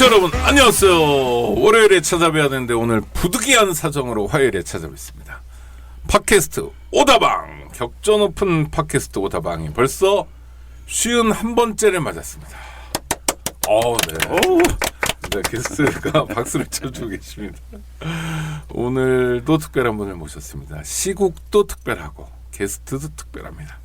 청취자 여러분 안녕하세요. 월요일에 찾아뵈야 하는데 오늘 부득이한 사정으로 화요일에 찾아뵙습니다. 팟캐스트 오다방, 격전 높은 팟캐스트 오다방이 벌써 51번째를 맞았습니다. 네, 게스트가 박수를 쳐주고 계십니다. 오늘도 특별한 분을 모셨습니다. 시국도 특별하고 게스트도 특별합니다.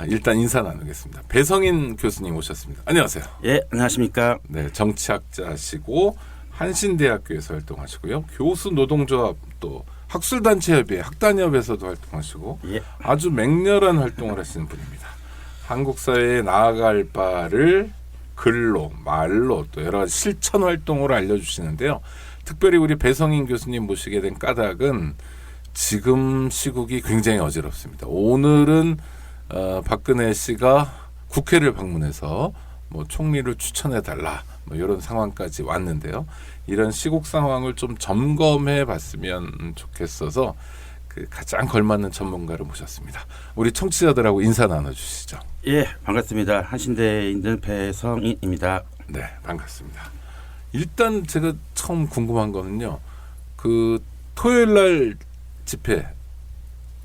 일단 인사 나누겠습니다. 배성인 교수님 오셨습니다. 안녕하세요. 예, 안녕하십니까. 네, 정치학자시고 한신대학교에서 활동하시고요. 교수 노동조합 또 학술단체협의회 학단협에서도 활동하시고 예. 아주 맹렬한 활동을 하시는 분입니다. 한국 사회에 나아갈 바를 글로, 말로 또 여러 가지 실천 활동으로 알려주시는데요. 특별히 우리 배성인 교수님 모시게 된 까닭은 지금 시국이 굉장히 어지럽습니다. 오늘은 박근혜 씨가 국회를 방문해서 총리를 추천해달라 이런 상황까지 왔는데요. 이런 시국 상황을 좀 점검해 봤으면 좋겠어서 가장 걸맞는 전문가를 모셨습니다. 우리 청취자들하고 인사 나눠주시죠. 예, 반갑습니다. 한신대에 있는 배성인입니다. 네, 반갑습니다. 일단 제가 처음 궁금한 거는요. 토요일날 집회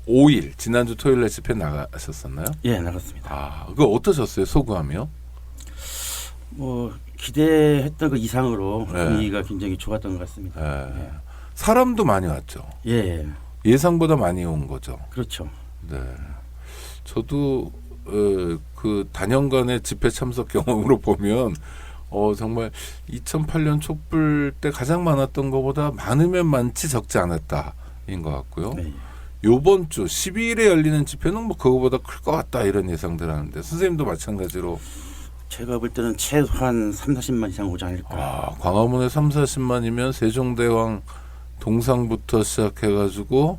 5일 지난주 토요일날 집회 나가셨었나요? 예, 나갔습니다. 그거 어떠셨어요? 소감이요? 기대했던 그 이상으로 분위기가 굉장히 좋았던 것 같습니다. 예. 사람도 많이 왔죠. 예. 예상보다 많이 온 거죠. 그렇죠. 네. 저도 그 단연간의 집회 참석 경험으로 보면 정말 2008년 촛불 때 가장 많았던 것보다 많으면 많지 적지 않았다인 것 같고요. 네. 요번 주 12일에 열리는 집회는 그거보다 클 것 같다 이런 예상들 하는데 선생님도 마찬가지로 제가 볼 때는 최소한 3, 40만 이상 오지 않을까. 광화문에 3, 40만이면 세종대왕 동상부터 시작해가지고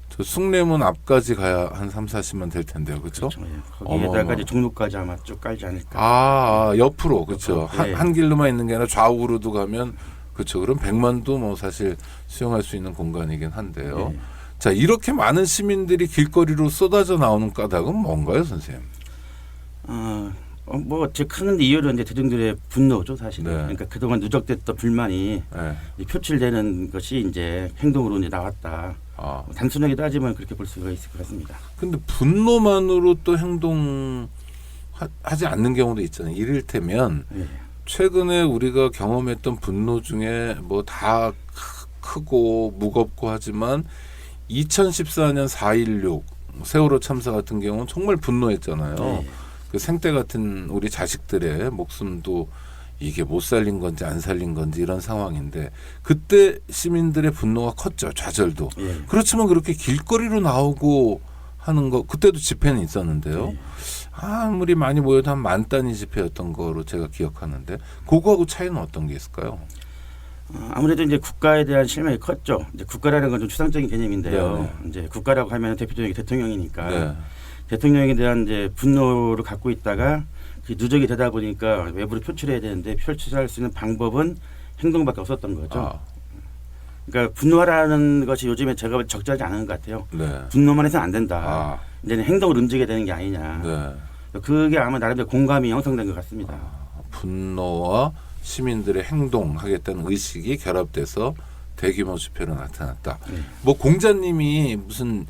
저 숭례문 앞까지 가야 한 3, 40만 될 텐데요. 그렇죠? 그렇죠. 예. 거기에다가 이제 종로까지 아마 쭉 깔지 않을까. 옆으로 그렇죠. 예. 한 길로만 있는 게 아니라 좌우로도 가면 그렇죠. 그럼 100만도 사실 수용할 수 있는 공간이긴 한데요. 예. 자, 이렇게 많은 시민들이 길거리로 쏟아져 나오는 까닭은 뭔가요, 선생님? 제 큰 이유는 이제 대중들의 분노죠, 사실은. 네. 그러니까 그동안 누적됐던 불만이 표출되는 것이 이제 행동으로 이제 나왔다. 단순하게 따지면 그렇게 볼 수가 있을 것 같습니다. 근데 분노만으로 또 행동하지 않는 경우도 있잖아요. 이를테면 최근에 우리가 경험했던 분노 중에 다 크고 무겁고 하지만 2014년 4.16 세월호 참사 같은 경우는 정말 분노했잖아요. 그 생때 같은 우리 자식들의 목숨도 이게 못 살린 건지 안 살린 건지 이런 상황인데 그때 시민들의 분노가 컸죠. 좌절도. 그렇지만 그렇게 길거리로 나오고 하는 거 그때도 집회는 있었는데요. 아무리 많이 모여도 한 10,000단위 집회였던 거로 제가 기억하는데 그거하고 차이는 어떤 게 있을까요? 아무래도 이제 국가에 대한 실망이 컸죠. 이제 국가라는 건 좀 추상적인 개념인데요. 네네. 이제 국가라고 하면 대표적인 대통령이니까 네. 대통령에 대한 이제 분노를 갖고 있다가 그 누적이 되다 보니까 외부로 표출해야 되는데 표출할 수 있는 방법은 행동밖에 없었던 거죠. 그러니까 분노하라는 것이 요즘에 제가 적절하지 않은 것 같아요. 네. 분노만 해서는 안 된다. 이제는 행동을 움직여야 되는 게 아니냐. 네. 그게 아마 나름대로 공감이 형성된 것 같습니다. 분노와 시민들의 행동하겠다는 의식이 결합돼서 대규모 집회로 나타났다. 공자님이 무슨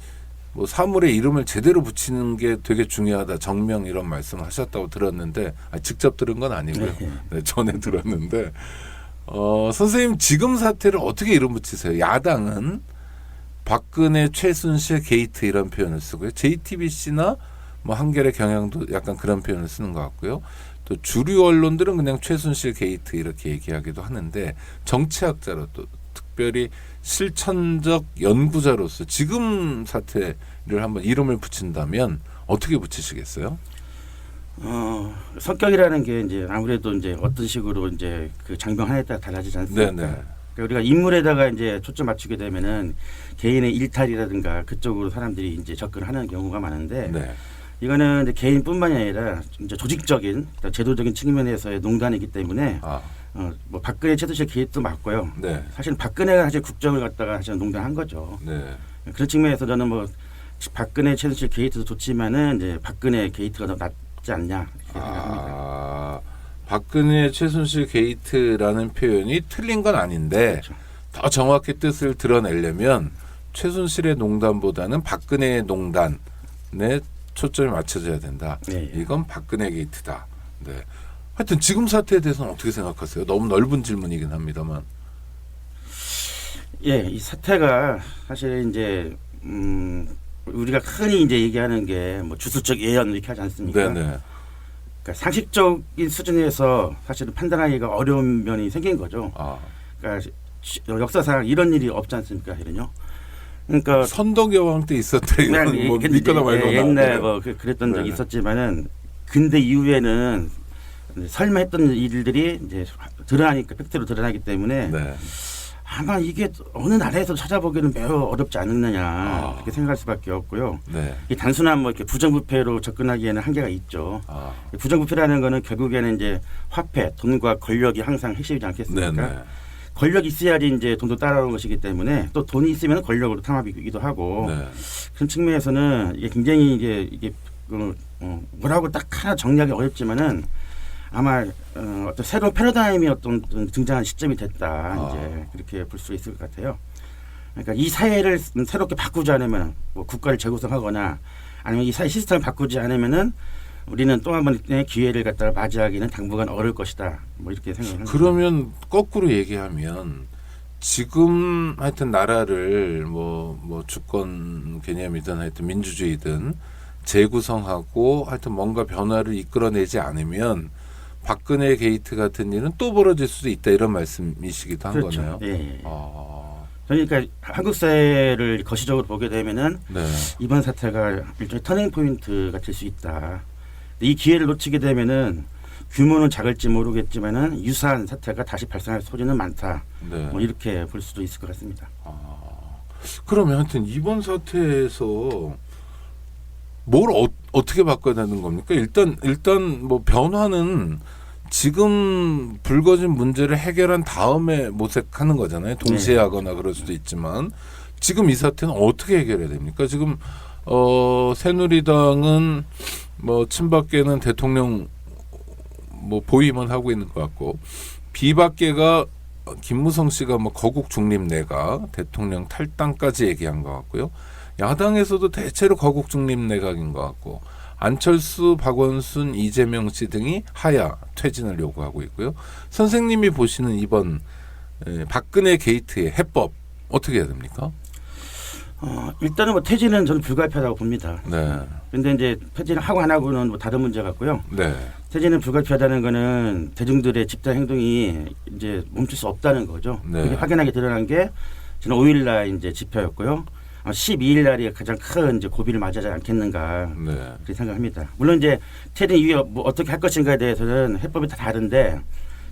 사물의 이름을 제대로 붙이는 게 되게 중요하다. 정명 이런 말씀을 하셨다고 들었는데 직접 들은 건 아니고요. 네, 전에 들었는데 선생님 지금 사태를 어떻게 이름 붙이세요? 야당은 박근혜 최순실 게이트 이런 표현을 쓰고요. JTBC나 한겨레 경향도 약간 그런 표현을 쓰는 것 같고요. 또 주류 언론들은 그냥 최순실 게이트 이렇게 얘기하기도 하는데 정치학자로 또 특별히 실천적 연구자로서 지금 사태를 한번 이름을 붙인다면 어떻게 붙이시겠어요? 성격이라는 게 이제 아무래도 이제 어떤 식으로 이제 그 장병 하나에 따라 달라지지 않습니까? 네네. 그러니까 우리가 인물에다가 이제 초점 맞추게 되면은 개인의 일탈이라든가 그쪽으로 사람들이 이제 접근하는 경우가 많은데 이거는 이제 개인뿐만이 아니라 이제 조직적인 제도적인 측면에서의 농단이기 때문에 박근혜 최순실 개입도 맞고요. 사실 박근혜가 사실 국정을 갖다가 사실 농단한 거죠. 그런 측면에서 저는 박근혜 최순실 게이트도 좋지만은 이제 박근혜 게이트가 더 낫지 않냐 이렇게 생각합니다. 박근혜 최순실 게이트라는 표현이 틀린 건 아닌데 그렇죠. 더 정확히 뜻을 드러내려면 최순실의 농단보다는 박근혜의 농단에 초점이 맞춰져야 된다. 네. 이건 박근혜 게이트다. 네. 하여튼 지금 사태에 대해서는 어떻게 생각하세요? 너무 넓은 질문이긴 합니다만. 예, 이 사태가 사실 이제 우리가 흔히 이제 얘기하는 게 뭐 주술적 예언 이렇게 하지 않습니까? 네네. 그러니까 상식적인 수준에서 사실은 판단하기가 어려운 면이 생긴 거죠. 아. 그러니까 역사상 이런 일이 없지 않습니까, 이런요? 그러니까 선덕여왕 때 있었대. 이건 뭐 믿거나 말거나. 옛날 뭐 그랬던 적이 네네. 있었지만은 근대 이후에는 설마 했던 일들이 이제 드러나니까 팩트로 드러나기 때문에 네. 아마 이게 어느 나라에서 찾아보기는 매우 어렵지 않느냐 이렇게 생각할 수밖에 없고요. 네. 이 단순한 뭐 이렇게 부정부패로 접근하기에는 한계가 있죠. 아. 부정부패라는 거는 결국에는 이제 화폐, 돈과 권력이 항상 핵심이지 않겠습니까? 네네. 권력이 있어야지 이제 돈도 따라오는 것이기 때문에 또 돈이 있으면 권력으로 탐합이기도 하고 네. 그런 측면에서는 이게 굉장히 이게 뭐라고 딱 하나 정리하기 어렵지만은 아마 어떤 새로운 패러다임이 어떤 등장한 시점이 됐다 이제 그렇게 볼 수 있을 것 같아요. 그러니까 이 사회를 새롭게 바꾸지 않으면 뭐 국가를 재구성하거나 아니면 이 사회 시스템을 바꾸지 않으면은 우리는 또 한 번의 기회를 갖다가 맞이하기는 당분간 어려울 것이다. 뭐 이렇게 생각합니다. 그러면 거꾸로 얘기하면 지금 하여튼 나라를 뭐 주권 개념이든 하여튼 민주주의든 재구성하고 하여튼 뭔가 변화를 이끌어내지 않으면 박근혜 게이트 같은 일은 또 벌어질 수도 있다 이런 말씀이시기도 한 그렇죠. 거네요. 예. 아, 그러니까 한국 사회를 거시적으로 보게 되면은 네. 이번 사태가 일종의 터닝 포인트가 될 수 있다. 이 기회를 놓치게 되면은 규모는 작을지 모르겠지만은 유사한 사태가 다시 발생할 소지는 많다. 네. 뭐 이렇게 볼 수도 있을 것 같습니다. 그러면 하여튼 이번 사태에서 뭘 어떻게 바꿔야 되는 겁니까? 일단 뭐 변화는 지금 불거진 문제를 해결한 다음에 모색하는 거잖아요. 동시에 네. 하거나 그럴 수도 있지만 지금 이 사태는 어떻게 해결해야 됩니까? 지금 새누리당은 뭐 친박계는 대통령 뭐 보임은 하고 있는 것 같고 비박계가 김무성 씨가 뭐 거국 중립 내각 대통령 탈당까지 얘기한 것 같고요. 야당에서도 대체로 거국 중립 내각인 것 같고 안철수, 박원순, 이재명 씨 등이 하야 퇴진을 요구하고 있고요. 선생님이 보시는 이번 박근혜 게이트의 해법 어떻게 해야 됩니까? 일단은 뭐 퇴진은 저는 불가피하다고 봅니다. 네. 근데 이제 퇴진을 하고 안 하고는 뭐 다른 문제 같고요. 네. 퇴진은 불가피하다는 거는 대중들의 집단 행동이 이제 멈출 수 없다는 거죠. 네. 그게 확연하게 드러난 게 지난 5일날 이제 집회였고요. 12일 날이 가장 큰 이제 고비를 맞이하지 않겠는가 네. 그렇게 생각합니다. 물론 이제 퇴진 이후에 뭐 어떻게 할 것인가에 대해서는 해법이 다 다른데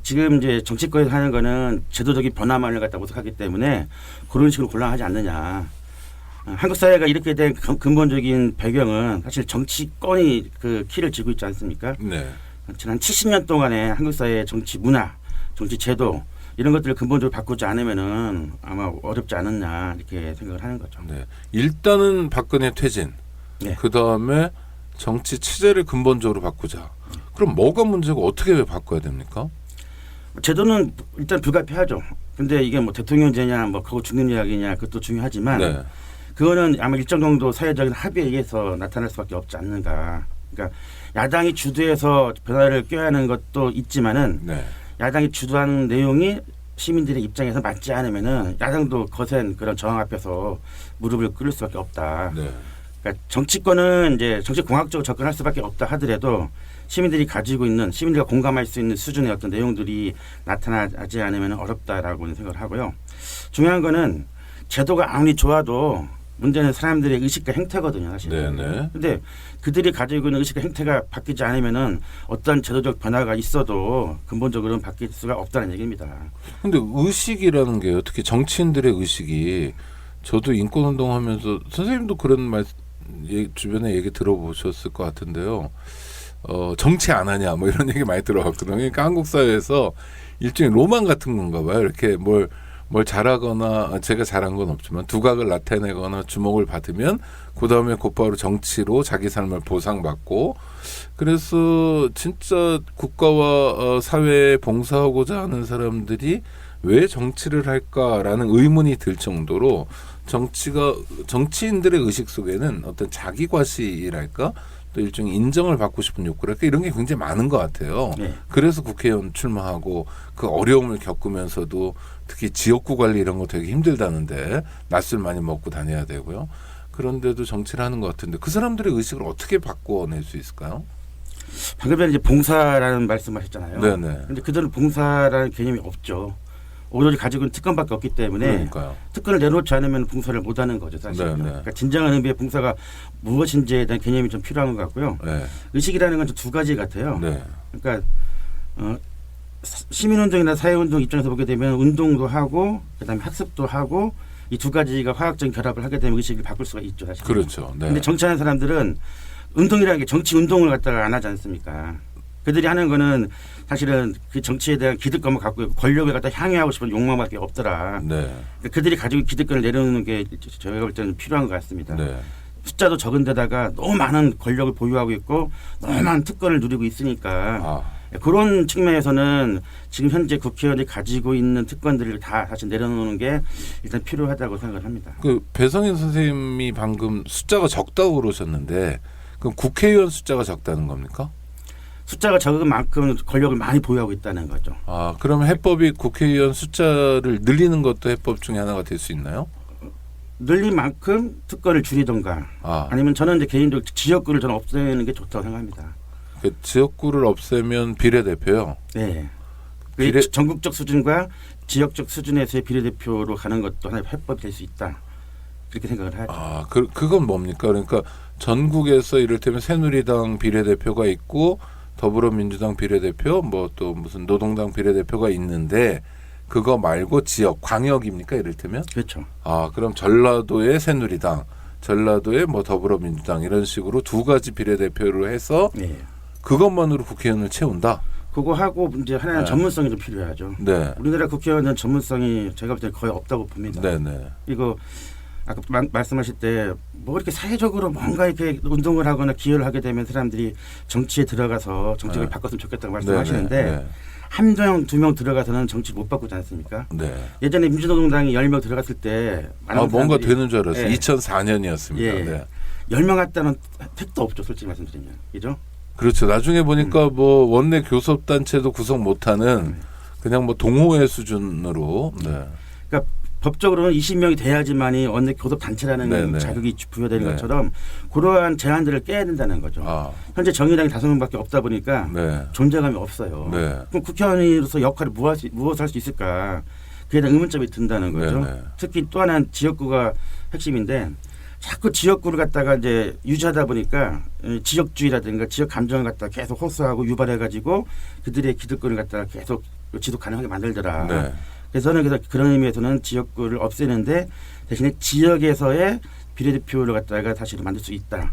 지금 이제 정치권에서 하는 거는 제도적인 변화만을 갖다 모색하기 때문에 그런 식으로 곤란하지 않느냐. 한국 사회가 이렇게 된 근본적인 배경은 사실 정치권이 그 키를 쥐고 있지 않습니까? 네. 지난 70년 동안의 한국 사회의 정치 문화, 정치 제도 이런 것들을 근본적으로 바꾸지 않으면은 아마 어렵지 않았냐 이렇게 생각을 하는 거죠. 네. 일단은 박근혜 퇴진. 네. 그 다음에 정치 체제를 근본적으로 바꾸자. 그럼 뭐가 문제고 어떻게 바꿔야 됩니까? 제도는 일단 불가피하죠. 근데 이게 뭐 대통령제냐, 뭐 그거 중요한 이야기냐 그것도 중요하지만 네. 그거는 아마 일정 정도 사회적인 합의에 의해서 나타날 수밖에 없지 않는가. 그러니까 야당이 주도해서 변화를 꾀야 하는 것도 있지만은 네. 야당이 주도하는 내용이 시민들의 입장에서 맞지 않으면은 야당도 거센 그런 저항 앞에서 무릎을 꿇을 수밖에 없다. 네. 그러니까 정치권은 이제 정치공학적으로 접근할 수밖에 없다 하더라도 시민들이 가지고 있는 시민들과 공감할 수 있는 수준의 어떤 내용들이 나타나지 않으면 어렵다라고 생각을 하고요. 중요한 거는 제도가 아무리 좋아도 문제는 사람들의 의식과 행태거든요, 사실. 네네. 근데 그들이 가지고 있는 의식과 행태가 바뀌지 않으면은 어떤 제도적 변화가 있어도 근본적으로는 바뀔 수가 없다는 얘기입니다. 근데 의식이라는 게 특히 정치인들의 의식이 저도 인권운동하면서 선생님도 그런 말 주변에 얘기 들어보셨을 것 같은데요. 정치 안 하냐 뭐 이런 얘기 많이 들어봤거든요. 그러니까 한국 사회에서 일종의 로망 같은 건가 봐요. 이렇게 뭘 뭘 잘하거나 제가 잘한 건 없지만 두각을 나타내거나 주목을 받으면 그 다음에 곧바로 정치로 자기 삶을 보상받고 그래서 진짜 국가와 사회에 봉사하고자 하는 사람들이 왜 정치를 할까라는 의문이 들 정도로 정치인들의 의식 속에는 어떤 자기 과시랄까 또 일종의 인정을 받고 싶은 욕구랄까 이런 게 굉장히 많은 것 같아요. 네. 그래서 국회의원 출마하고 그 어려움을 겪으면서도 특히 지역구 관리 이런 거 되게 힘들다는데 낯을 많이 먹고 다녀야 되고요. 그런데도 정치를 하는 것 같은데 그 사람들의 의식을 어떻게 바꿔낼 수 있을까요? 방금 전에 이제 봉사라는 말씀하셨잖아요. 네네. 근데 그들은 봉사라는 개념이 없죠. 오로지 가지고 있는 특권밖에 없기 때문에 그러니까요. 특권을 내놓지 않으면 봉사를 못하는 거죠, 사실. 네네. 그러니까 진정한 의미의 봉사가 무엇인지에 대한 개념이 좀 필요한 것 같고요. 네. 의식이라는 건 두 가지 같아요. 네. 그러니까 시민운동이나 사회운동 입장에서 보게 되면 운동도 하고 그다음에 학습도 하고 이 두 가지가 화학적인 결합을 하게 되면 의식을 바꿀 수가 있죠, 사실. 그렇죠. 네. 근데 정치하는 사람들은 운동이라는 게 정치 운동을 갖다가 안 하지 않습니까? 그들이 하는 거는 사실은 그 정치에 대한 기득권을 갖고 있고 권력을 갖다 향유하고 싶은 욕망밖에 없더라. 네. 그러니까 그들이 가지고 기득권을 내려놓는 게 저희가 볼 때는 필요한 것 같습니다. 네. 숫자도 적은 데다가 너무 많은 권력을 보유하고 있고 너무 많은 특권을 누리고 있으니까 그런 측면에서는 지금 현재 국회의원이 가지고 있는 특권들을 다 사실 내려놓는 게 일단 필요하다고 생각을 합니다. 그 배성인 선생님이 방금 숫자가 적다고 그러셨는데 그럼 국회의원 숫자가 적다는 겁니까? 숫자가 적은 만큼 권력을 많이 보유하고 있다는 거죠. 그러면 해법이 국회의원 숫자를 늘리는 것도 해법 중에 하나가 될 수 있나요? 늘린 만큼 특권을 줄이던가 아니면 저는 이제 개인적으로 지역구를 저는 없애는 게 좋다고 생각합니다. 그 지역구를 없애면 비례대표요? 네. 전국적 수준과 지역적 수준에서의 비례대표로 가는 것도 하나의 해법이 될 수 있다. 그렇게 생각을 하죠. 그건 뭡니까? 그러니까 전국에서 이를테면 새누리당 비례대표가 있고 더불어민주당 비례대표 뭐 또 무슨 노동당 비례대표가 있는데 그거 말고 지역 광역입니까? 이를테면? 그렇죠. 그럼 전라도의 새누리당, 전라도의 뭐 더불어민주당 이런 식으로 두 가지 비례대표로 해서 그것만으로 국회의원을 채운다. 그거 하고 이제 하나는 전문성이 좀 필요하죠. 네. 우리나라 국회의원은 전문성이 제가 볼 때 거의 없다고 봅니다. 네네. 이거 아까 말씀하실 때 뭐 이렇게 사회적으로 뭔가 이렇게 운동을 하거나 기여를 하게 되면 사람들이 정치에 들어가서 정책을 바꿨으면 좋겠다고 말씀하시는데 한 명, 두 명 들어가서는 정치를 못 바꾸지 않습니까? 네. 예전에 민주노동당이 10명 들어갔을 때 뭔가 되는 줄 알았어요. 2004년이었습니다. 네. 10명 왔다는 택도 없죠, 솔직히 말씀드리면. 그죠? 그렇죠. 나중에 보니까 뭐 원내 교섭단체도 구성 못하는 그냥 뭐 동호회 수준으로. 네. 그러니까 법적으로는 20명이 돼야지만이 원내 교섭 단체라는 자격이 부여되는 것처럼 그러한 제한들을 깨야 된다는 거죠. 현재 정의당이 5명밖에 없다 보니까 존재감이 없어요. 그럼 국회의원으로서 역할을 무엇을 할 수 있을까? 그에 대한 의문점이 든다는 거죠. 특히 또 하나는 지역구가 핵심인데 자꾸 지역구를 갖다가 이제 유지하다 보니까 지역주의라든가 지역 감정을 갖다가 계속 호소하고 유발해가지고 그들의 기득권을 갖다가 계속 지속 가능하게 만들더라. 그래서 저는 그런 의미에서는 지역구를 없애는데 대신에 지역에서의 비례대표를 갖다가 다시 만들 수 있다.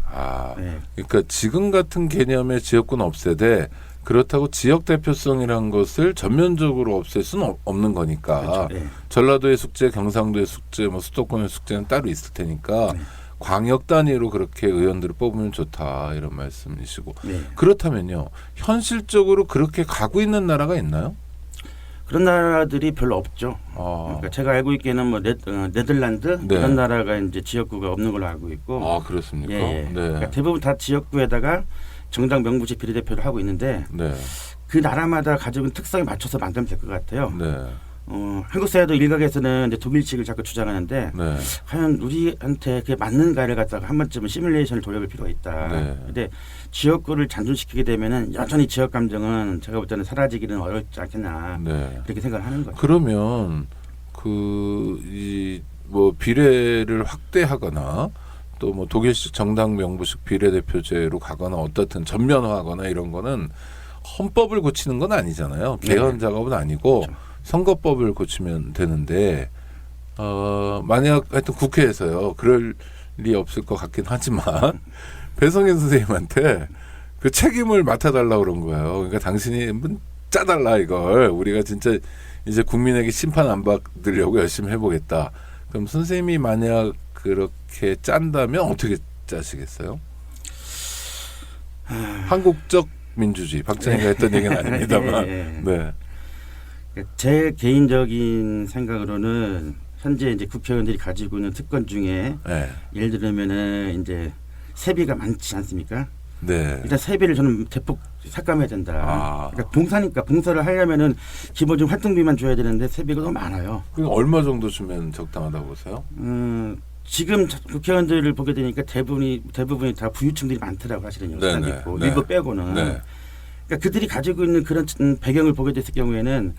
그러니까 지금 같은 개념의 지역구는 없애되 그렇다고 지역 대표성이라는 것을 전면적으로 없앨 수는 없는 거니까 그렇죠. 전라도의 숙제, 경상도의 숙제, 뭐 수도권의 숙제는 따로 있을 테니까 광역 단위로 그렇게 의원들을 뽑으면 좋다 이런 말씀이시고 그렇다면요 현실적으로 그렇게 가고 있는 나라가 있나요? 그런 나라들이 별로 없죠. 그러니까 제가 알고 있기에는 뭐 네덜란드 이런 나라가 이제 지역구가 없는 걸로 알고 있고. 그렇습니까? 그러니까 대부분 다 지역구에다가 정당 명부지 비례대표를 하고 있는데 그 나라마다 가지고 있는 특성에 맞춰서 만들면 될 것 같아요. 한국 사회도 일각에서는 이제 독일식을 자꾸 주장하는데 과연 우리한테 그게 맞는가를 갖다가 한 번쯤은 시뮬레이션을 돌려볼 필요가 있다. 근데 지역구를 잔존시키게 되면은 여전히 지역 감정은 제가 볼 때는 사라지기는 어렵지 않겠나 그렇게 생각을 하는 거죠. 그러면 뭐 비례를 확대하거나 또 뭐 독일식 정당 명부식 비례대표제로 가거나 어떻든 전면화하거나 이런 거는 헌법을 고치는 건 아니잖아요. 개헌 작업은 아니고 선거법을 고치면 되는데 만약 하여튼 국회에서요 그럴 리 없을 것 같긴 하지만 배성인 선생님한테 그 책임을 맡아달라고 그런 거예요. 그러니까 당신이 짜달라 이걸 우리가 진짜 이제 국민에게 심판 안 받으려고 열심히 해보겠다. 그럼 선생님이 만약 그렇게 짠다면 어떻게 짜시겠어요? 한국적 민주주의 박정희가 했던 얘기는 아닙니다만 네. 제 개인적인 생각으로는 현재 이제 국회의원들이 가지고 있는 특권 중에 네. 예를 들면은 이제 세비가 많지 않습니까? 네. 일단 세비를 저는 대폭 삭감해야 된다. 그러니까 봉사니까 봉사를 하려면은 기본적인 활동비만 줘야 되는데 세비가 너무 많아요. 그럼 얼마 정도 주면 적당하다고 보세요? 지금 국회의원들을 보게 되니까 대부분이 다 부유층들이 많더라고 사실은요. 네네. 있고 네. 일부 빼고는. 네. 그러니까 그들이 가지고 있는 그런 배경을 보게 됐을 경우에는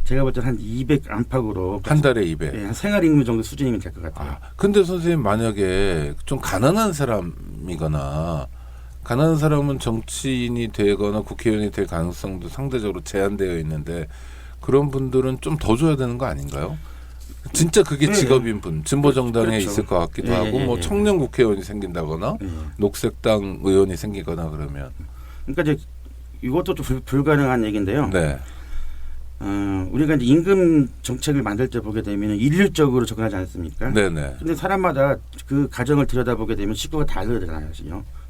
제가 볼 때는 한 200 안팎으로 한 달에 200. 한 생활임금 정도 수준이면 될 것 같아요. 근데 선생님 만약에 좀 가난한 사람이거나 가난한 사람은 정치인이 되거나 국회의원이 될 가능성도 상대적으로 제한되어 있는데 그런 분들은 좀 더 줘야 되는 거 아닌가요? 진짜 그게 직업인 분, 진보정당에 그렇죠. 있을 것 같기도 하고 뭐 청년 국회의원이 생긴다거나 녹색당 의원이 생기거나 그러면 그러니까 이제 이것도 좀 불가능한 얘기인데요. 네. 우리가 이제 임금 정책을 만들 때 보게 되면 일률적으로 접근하지 않습니까? 네네. 근데 사람마다 그 가정을 들여다보게 되면 식구가 다르잖아요.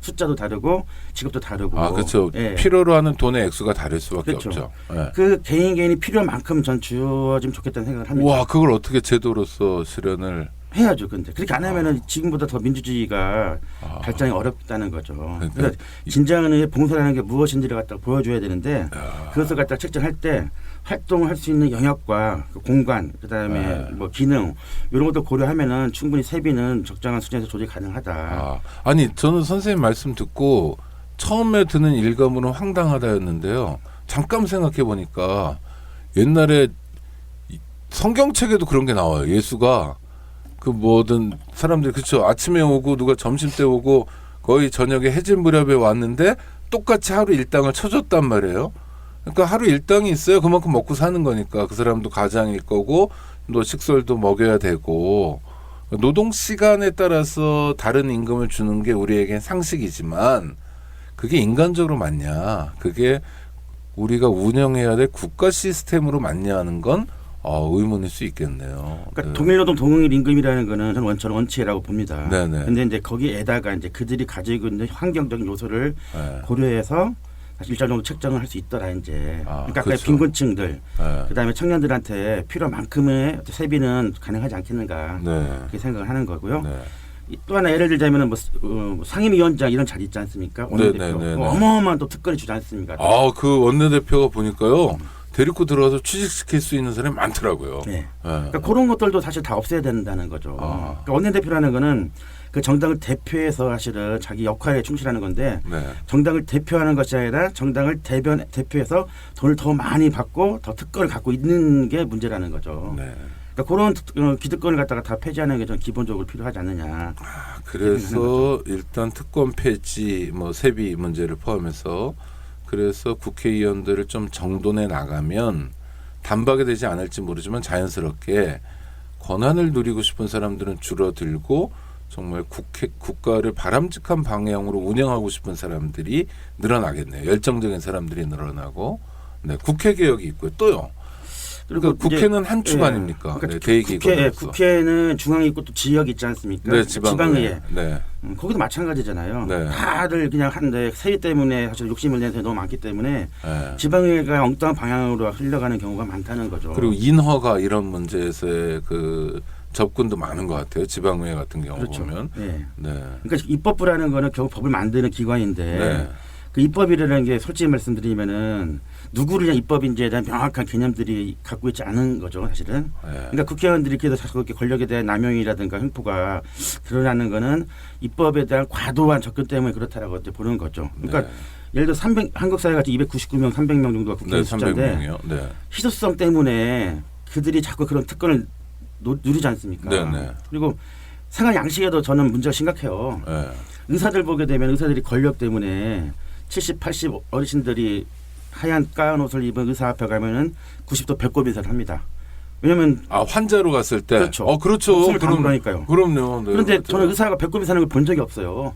숫자도 다르고 직업도 다르고. 그렇죠. 예. 필요로 하는 돈의 액수가 다를 수밖에 그렇죠. 없죠. 예. 그 개인이 필요한 만큼 전 주어지면 좋겠다는 생각을 합니다. 와, 그걸 어떻게 제도로서 실현을 해야죠. 근데 그렇게 안 하면은 지금보다 더 민주주의가 발전이 어렵다는 거죠. 그러니까 진정한 봉사라는 게 무엇인지를 갖다 보여줘야 되는데 그것을 갖다 책정할 때 활동을 할 수 있는 영역과 그 공간, 그다음에 뭐 기능 이런 것도 고려하면은 충분히 세비는 적정한 수준에서 조정이 가능하다. 아니 저는 선생님 말씀 듣고 처음에 드는 일감으로는 황당하다였는데요. 잠깐 생각해 보니까 옛날에 성경책에도 그런 게 나와요. 예수가 그 뭐든 사람들이 그렇죠. 아침에 오고 누가 점심 때 오고 거의 저녁에 해질 무렵에 왔는데 똑같이 하루 일당을 쳐줬단 말이에요. 그러니까 하루 일당이 있어요. 그만큼 먹고 사는 거니까 그 사람도 가장일 거고 또 식솔도 먹여야 되고 노동 시간에 따라서 다른 임금을 주는 게 우리에겐 상식이지만 그게 인간적으로 맞냐? 그게 우리가 운영해야 될 국가 시스템으로 맞냐 하는 건 의문일 수 있겠네요. 그러니까 동일노동 동일 임금이라는 거는 저는 원칙이라고 봅니다. 네네. 근데 이제 거기에다가 이제 그들이 가지고 있는 환경적인 요소를 네. 고려해서 일정 정도 책정을 할 수 있더라 이제. 그러니까 그렇죠. 빈곤층들, 네. 그다음에 청년들한테 필요만큼의 세비는 가능하지 않겠는가 네. 그렇게 생각을 하는 거고요. 네. 또 하나 예를 들자면은 상임위원장 이런 자리 있지 않습니까? 원내대표 어마어마한 또 특권을 주지 않습니까? 그 원내대표가 보니까요. 데리고 들어와서 취직시킬 수 있는 사람이 많더라고요. 네. 그러니까 그런 것들도 사실 다 없애야 된다는 거죠. 그러니까 원내대표라는 거는 그 정당을 대표해서 사실은 자기 역할에 충실하는 건데 정당을 대표하는 것이 아니라 정당을 대표해서 돈을 더 많이 받고 더 특권을 갖고 있는 게 문제라는 거죠. 그러니까 그런 기득권을 갖다가 다 폐지하는 게 좀 기본적으로 필요하지 않느냐. 그래서 일단 특권 폐지, 뭐 세비 문제를 포함해서 그래서 국회의원들을 좀 정돈해 나가면 단박에 되지 않을지 모르지만 자연스럽게 권한을 누리고 싶은 사람들은 줄어들고 정말 국가를 바람직한 방향으로 운영하고 싶은 사람들이 늘어나겠네요. 열정적인 사람들이 늘어나고 국회 개혁이 있고요. 또요. 그러니까 국회는 한 축 아닙니까? 그러니까 국회는 중앙이 있고 또 지역이 있지 않습니까? 네, 지방의회. 네. 거기도 마찬가지잖아요. 네. 다들 그냥 한데 세비 때문에 사실 욕심을 내는 사람이 너무 많기 때문에 지방의회가 엉뚱한 방향으로 흘러가는 경우가 많다는 거죠. 그리고 인허가 이런 문제에서의 그 접근도 많은 것 같아요. 지방의회 같은 경우 보면. 그러니까 입법부라는 거는 결국 법을 만드는 기관인데 그 입법이라는 게 솔직히 말씀드리면은 누구를 위한 입법인지에 대한 명확한 개념들이 갖고 있지 않은 거죠, 사실은. 그러니까 국회의원들이 그래서 자꾸 이렇게 권력에 대한 남용이라든가 횡포가 드러나는 거는 입법에 대한 과도한 접근 때문에 그렇다라고 보는 거죠. 그러니까 예를 들어 한국 사회 같은 299명, 300명 정도가 국회의원 숫자인데 희소성 때문에 그들이 자꾸 그런 특권을 누리지 않습니까? 그리고 생활 양식에도 저는 문제가 심각해요. 의사들 보게 되면 의사들이 권력 때문에 70, 80 어르신들이 하얀 까만 옷을 입은 의사 앞에 가면은 90도 배꼽 인사를 합니다. 왜냐면 환자로 갔을 때 그렇죠. 그렇죠. 그러니까요. 그럼요. 그런데 저는 의사가 배꼽 인사하는 걸 본 적이 없어요.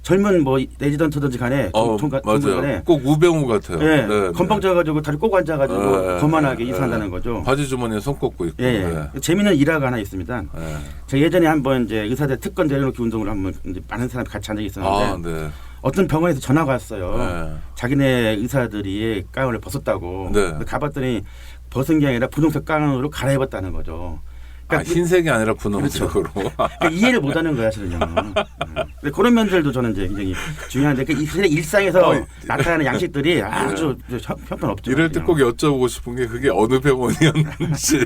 젊은 뭐 레지던트든지 간에 맞아요. 간에 꼭 우병우 같아요. 예, 네, 건방 져가지고 다리 꼭 앉아가지고 거만하게 이사한다는 거죠. 바지 주머니에 손 꽂고 있고. 예, 재미있는 일화가 하나 있습니다. 네. 제가 예전에 한번 이제 의사들 특권 내려놓기 운동을 한번 이제 많은 사람이 같이 한 적이 있었는데 네. 어떤 병원에서 전화가 왔어요. 네. 자기네 의사들이 가운을 벗었다고. 네. 가봤더니 벗은 게 아니라 분홍색 가운으로 갈아입었다는 거죠. 그러니까 흰색이 아니라 분홍색으로. 그러니까 이해를 못하는 거야, 실은요. 근데 그런 면들도 저는 이제 굉장히 중요한데 그 일상에서 나타나는 양식들이 아주 형편없죠. 이럴 때 꼭 여쭤보고 싶은 게 그게 어느 병원이었는지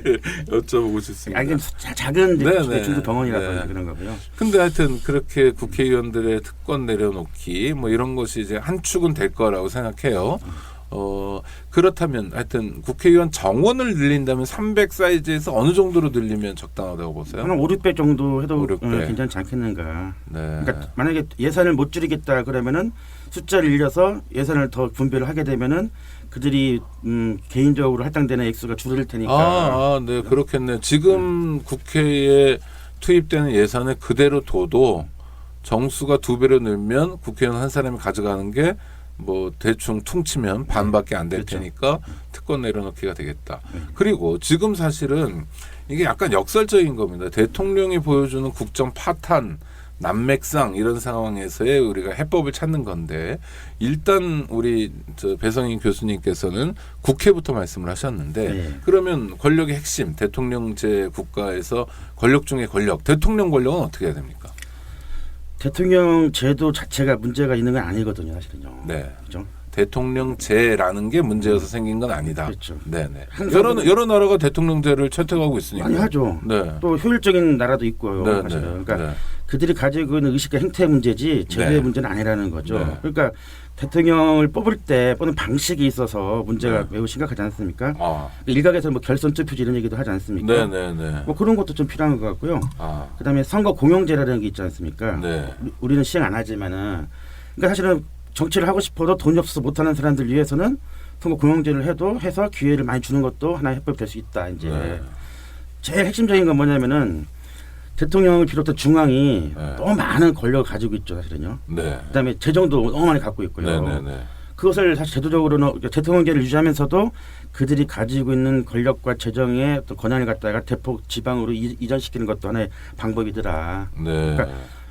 여쭤보고 싶습니다. 이게 작은 중소 병원이라서 그런 거고요. 근데 하여튼 그렇게 국회의원들의 특권 내려놓기 뭐 이런 것이 이제 한 축은 될 거라고 생각해요. 그렇다면 하여튼 국회의원 정원을 늘린다면 300 사이즈에서 어느 정도로 늘리면 적당하다고 보세요? 한 5, 6배 정도 해도 5, 6배. 괜찮지 않겠는가. 네. 그러니까 만약에 예산을 못 줄이겠다 그러면은 숫자를 늘려서 예산을 더 분배를 하게 되면은 그들이 개인적으로 할당되는 액수가 줄어들 테니까. 네, 그렇겠네. 지금 국회에 투입되는 예산을 그대로 둬도 정수가 2배로 늘면 국회의원 한 사람이 가져가는 게 뭐 대충 퉁치면 반밖에 안 될 테니까 특권 내려놓기가 되겠다. 그리고 지금 사실은 이게 약간 역설적인 겁니다. 대통령이 보여주는 국정 파탄, 난맥상 이런 상황에서의 우리가 해법을 찾는 건데 일단 우리 배성인 교수님께서는 국회부터 말씀을 하셨는데 그러면 권력의 핵심, 대통령제 국가에서 권력 중에 권력, 대통령 권력은 어떻게 해야 됩니까? 대통령 제도 자체가 문제가 있는 건 아니거든요, 사실은요. 네. 그렇죠? 대통령제라는 게 문제여서 생긴 건 아니다. 그렇죠. 네네. 여러 나라가 대통령제를 채택하고 있으니까. 많이 하죠. 네. 또 효율적인 나라도 있고요. 네, 사실은. 네, 그러니까 네. 그들이 가지고 있는 의식과 행태 문제지 제도의 네. 문제는 아니라는 거죠. 네. 그러니까 대통령을 뽑을 때 뽑는 방식이 있어서 문제가 네. 매우 심각하지 않습니까? 일각에서 뭐 결선 투표제 이런 얘기도 하지 않습니까? 네네네. 뭐 그런 것도 좀 필요한 것 같고요. 그다음에 선거 공영제라는 게 있지 않습니까? 네. 우리는 시행 안 하지만은 그러니까 사실은 정치를 하고 싶어도 돈이 없어서 못하는 사람들 위해서는 선거 공영제를 해서 기회를 많이 주는 것도 하나의 해법이 될 수 있다. 이제 제일 핵심적인 건 뭐냐면은 대통령을 비롯한 중앙이 너무 많은 권력을 가지고 있죠, 사실은요. 그다음에 재정도 너무 많이 갖고 있고요. 그것을 사실 제도적으로는 대통령제를 유지하면서도 그들이 가지고 있는 권력과 재정의 어떤 권한을 갖다가 대폭 지방으로 이전시키는 것도 하나의 방법이더라. 그러니까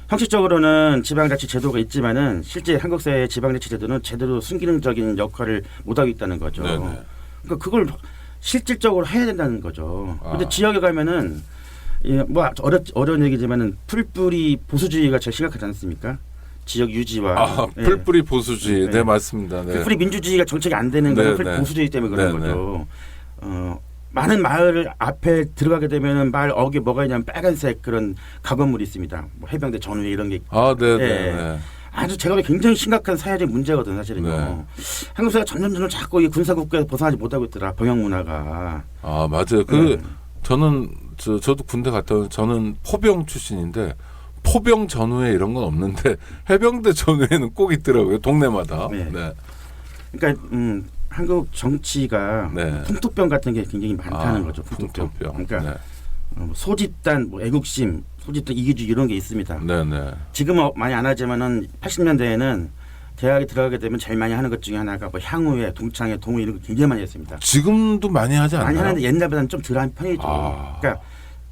형식적으로는 지방자치 제도가 있지만은 실제 한국 사회의 지방자치 제도는 제대로 순기능적인 역할을 못하고 있다는 거죠. 그러니까 그걸 실질적으로 해야 된다는 거죠. 그런데 지역에 가면은 뭐 어려운 얘기지만은 풀뿌리 보수주의가 제일 심각하지 않습니까? 지역 유지와 풀뿌리 보수주의. 네, 맞습니다. 네. 풀뿌리 민주주의가 정책이 안 되는 건 보수주의 때문에 그런 거죠. 많은 마을 앞에 들어가게 되면은 마을 어귀에 뭐가 있냐면 빨간색 그런 가건물이 있습니다. 뭐 해병대 전후회 이런 게 아주 제가 보기에 굉장히 심각한 사회적 문제거든요, 사실은요. 한국 사회가 점점 자꾸 이 군사국가에서 벗어나지 못하고 있더라, 병역 문화가. 맞아요. 저는 저도 군대 갔다 온 저는 포병 출신인데 포병 전후회 이런 건 없는데 해병대 전후회는 꼭 있더라고요, 동네마다. 그러니까 한국 정치가 풍토병 같은 게 굉장히 많다는 거죠. 풍토병. 그러니까 소집단, 뭐 애국심, 소집단 이기주의 이런 게 있습니다. 지금은 많이 안 하지만은 80년대에는 대학에 들어가게 되면 제일 많이 하는 것 중에 하나가 뭐 향후회, 동창회, 동호 이런 거 굉장히 많이 했습니다. 지금도 많이 하지 않나요? 많이 하는데 옛날보다는 좀 덜한 편이죠. 그러니까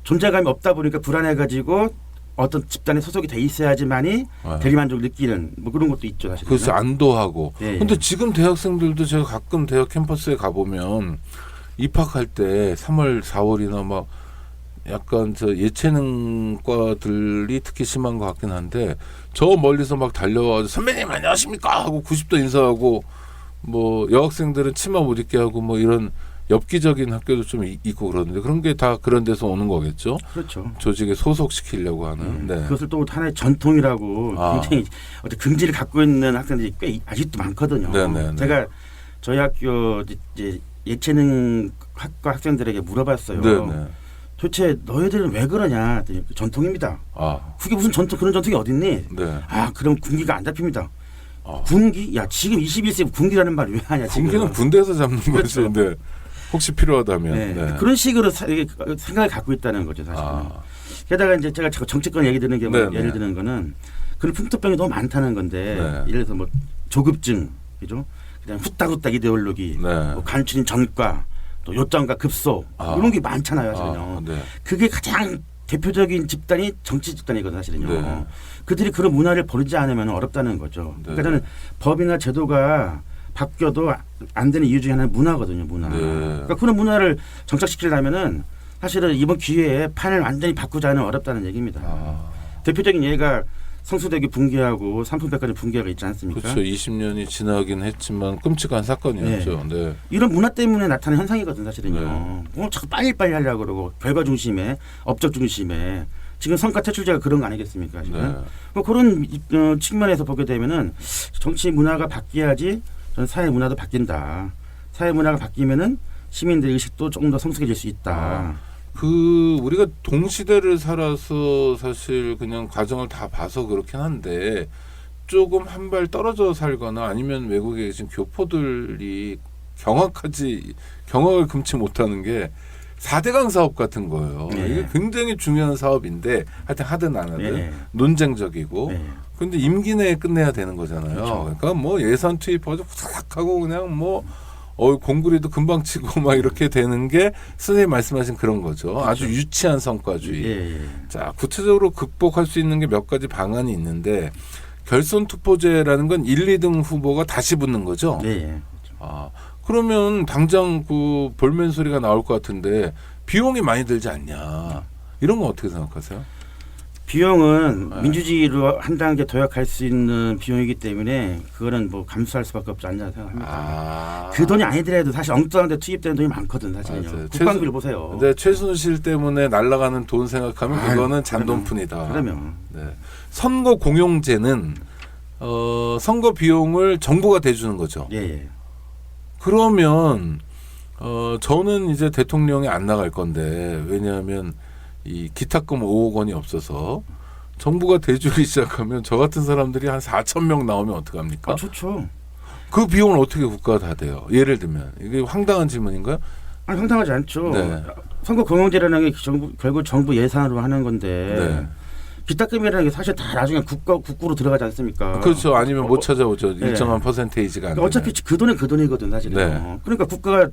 존재감이 없다 보니까 불안해가지고 어떤 집단에 소속이 돼 있어야지만이 대리만족을 느끼는 뭐 그런 것도 있죠, 사실. 그래서 안도하고. 근데 지금 대학생들도 제가 가끔 대학 캠퍼스에 가보면 입학할 때 3월, 4월이나 막 약간 예체능과들이 특히 심한 것 같긴 한데 저 멀리서 막 달려와서 선배님 안녕하십니까 하고 90도 인사하고 뭐 여학생들은 치마 못 입게 하고 뭐 이런 엽기적인 학교도 좀 있고 그러는데 그런 게 다 그런 데서 오는 거겠죠. 그렇죠. 조직에 소속시키려고 하는. 그것을 또 하나의 전통이라고 굉장히 어떤 긍지를 갖고 있는 학생들이 꽤 아직도 많거든요. 제가 저희 학교 이제 예체능 학과 학생들에게 물어봤어요. 도대체 너희들은 왜 그러냐? 전통입니다. 그게 무슨 전통, 그런 전통이 어딨니? 그럼 군기가 안 잡힙니다. 군기? 야, 지금 21세기 군기라는 말 왜 하냐? 군기는 군대에서 잡는 거죠. 근데 혹시 필요하다면. 그런 식으로 생각을 갖고 있다는 거죠, 사실은. 게다가 이제 제가 정치권 얘기 드는 게 예를 드는 거는 그런 풍토병이 너무 많다는 건데 네. 예를 들어서 뭐 조급증, 그죠? 그다음 후딱후딱 이데올로기, 네. 뭐 간추린 전과, 또 요점과 급소 이런 게 많잖아요, 사실은요. 네. 그게 가장 대표적인 집단이 정치 집단이거든요, 사실은요. 네. 그들이 그런 문화를 버리지 않으면 어렵다는 거죠. 네. 그러니까 저는 법이나 제도가 바뀌어도 안 되는 이유 중에 하나는 문화거든요, 문화. 네. 그러니까 그런 문화를 정착시키려면은 사실은 이번 기회에 판을 완전히 바꾸자는 어렵다는 얘기입니다. 대표적인 예가 성수대교 붕괴하고 삼풍백화점 붕괴가 있지 않습니까? 그렇죠. 20년이 지나긴 했지만 끔찍한 사건이었죠. 네. 이런 문화 때문에 나타나는 현상이거든 사실은요. 네. 자꾸 빨리빨리 하려고 그러고 결과 중심에 업적 중심에 지금 성과 퇴출제가 그런 거 아니겠습니까? 지금 네. 뭐 그런 측면에서 보게 되면은 정치 문화가 바뀌어야지 저는 사회 문화도 바뀐다. 사회 문화가 바뀌면은 시민들 의식도 조금 더 성숙해질 수 있다. 우리가 동시대를 살아서 사실 그냥 과정을 다 봐서 그렇긴 한데 조금 한 발 떨어져 살거나 아니면 외국에 계신 교포들이 경악을 금치 못하는 게 4대강 사업 같은 거예요. 네. 이게 굉장히 중요한 사업인데 하여튼 하든 안 하든 네. 논쟁적이고 근데 임기 내에 끝내야 되는 거잖아요. 그렇죠. 그러니까 뭐 예산 투입하고 후삭하고 그냥 뭐 공구리도 금방 치고 막 이렇게 되는 게 선생님 말씀하신 그런 거죠. 그렇죠. 아주 유치한 성과주의. 자, 구체적으로 극복할 수 있는 게 몇 가지 방안이 있는데 결선 투표제라는 건 1, 2등 후보가 다시 붙는 거죠. 그러면 당장 그 볼멘 소리가 나올 것 같은데 비용이 많이 들지 않냐. 이런 건 어떻게 생각하세요? 비용은 민주주의로 한 단계 도약할 수 있는 비용이기 때문에 그거는 뭐 감수할 수밖에 없지 않냐 생각합니다. 그 돈이 아니더라도 사실 엉뚱한 데 투입되는 돈이 많거든 사실은요. 국방비를 보세요. 근데 최순실 때문에 날아가는 돈 생각하면 그거는 잔돈푼이다. 그러면 선거 공용제는 선거 비용을 정부가 대주는 거죠. 그러면 저는 이제 대통령이 안 나갈 건데 왜냐하면 이 기탁금 5억 원이 없어서 정부가 대주기 시작하면 저 같은 사람들이 한 4천 명 나오면 어떡합니까? 좋죠. 그 비용을 어떻게 국가가 다 대요? 예를 들면 이게 황당한 질문인가요? 아니 황당하지 않죠. 선거 공용제라는 게 결국 정부 예산으로 하는 건데 기탁금이라는 게 사실 다 나중에 국고로 들어가지 않습니까? 그렇죠. 아니면 못 찾아오죠. 일정한 퍼센테이지가 안 되면. 어차피 그 돈은 그 돈이거든 사실은. 그러니까 국가가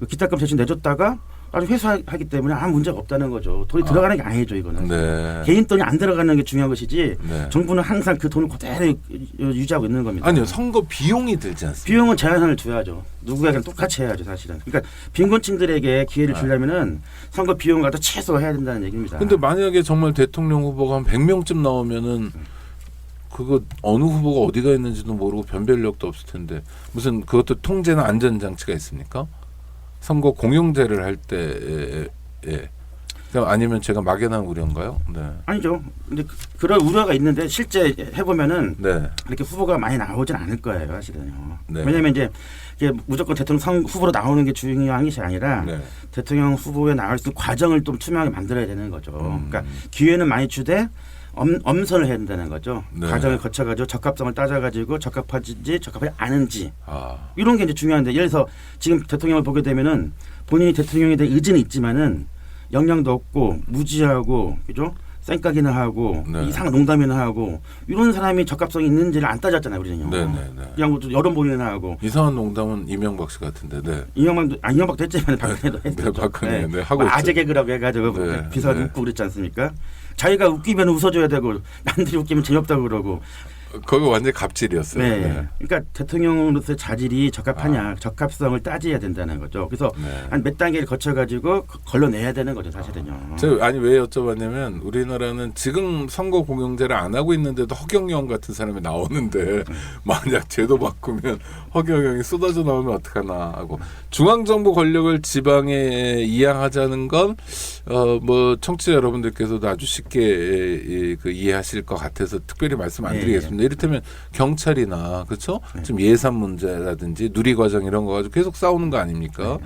기탁금 대신 내줬다가 아주 회수하기 때문에 아무 문제가 없다는 거죠. 돈이 들어가는 게 아니죠 이거는. 개인 돈이 안 들어가는 게 중요한 것이지 정부는 항상 그 돈을 그대로 유지하고 있는 겁니다. 아니요. 선거 비용이 들지 않습니까? 비용은 제한을 둬야죠. 누구에게나 똑같이 해야죠 사실은. 그러니까 빈곤층들에게 기회를 주려면은 선거 비용을 갖다 최소 해야 된다는 얘기입니다. 근데 만약에 정말 대통령 후보가 한 100명쯤 나오면은 그거 어느 후보가 어디가 있는지도 모르고 변별력도 없을 텐데 무슨 그것도 통제나 안전장치가 있습니까? 선거 공용제를 할 때 아니면 제가 막연한 우려인가요? 아니죠. 근데 그런 우려가 있는데 실제 해보면은 그렇게 후보가 많이 나오진 않을 거예요, 사실은요. 왜냐하면 이제 이게 무조건 대통령 후보로 나오는 게 중요한 것이 아니라 대통령 후보에 나올 수 있는 과정을 좀 투명하게 만들어야 되는 거죠. 그러니까 기회는 많이 주되 엄선을 해야 된다는 거죠. 과정을 거쳐가지고 적합성을 따져가지고 적합한지 적합하지 않은지 이런 게 이제 중요한데 예를 들어서 지금 대통령을 보게 되면은 본인이 대통령에 대한 의지는 있지만은 역량도 없고 무지하고 그죠? 쌩까기나 하고 이상한 농담이나 하고 이런 사람이 적합성이 있는지를 안 따졌잖아요 우리는요. 그냥 여론 보이나 하고 이상한 농담은 이명박 씨 같은데. 이명박도 했지만 박근혜도 했었죠. 박근혜 하고 아재 개그라고 해가지고 비서가 웃고 그랬지 않습니까? 자기가 웃기면 웃어줘야 되고 남들이 웃기면 재미없다고 그러고. 그거 완전 갑질이었어요. 그러니까 대통령으로서의 자질이 적합하냐 적합성을 따져야 된다는 거죠. 그래서 한 몇 단계를 거쳐가지고 걸러내야 되는 거죠 사실은요. 아니 왜 여쭤봤냐면 우리나라는 지금 선거 공용제를 안 하고 있는데도 허경영 같은 사람이 나오는데 만약 제도 바꾸면 허경영이 쏟아져 나오면 어떡하나 하고 중앙정부 권력을 지방에 이양하자는 건 뭐 청취자 여러분들께서도 아주 쉽게 이해하실 것 같아서 특별히 말씀 안 드리겠습니다. 이를테면 경찰이나 그렇죠? 지금 예산 문제라든지 누리과정 이런 거 가지고 계속 싸우는 거 아닙니까?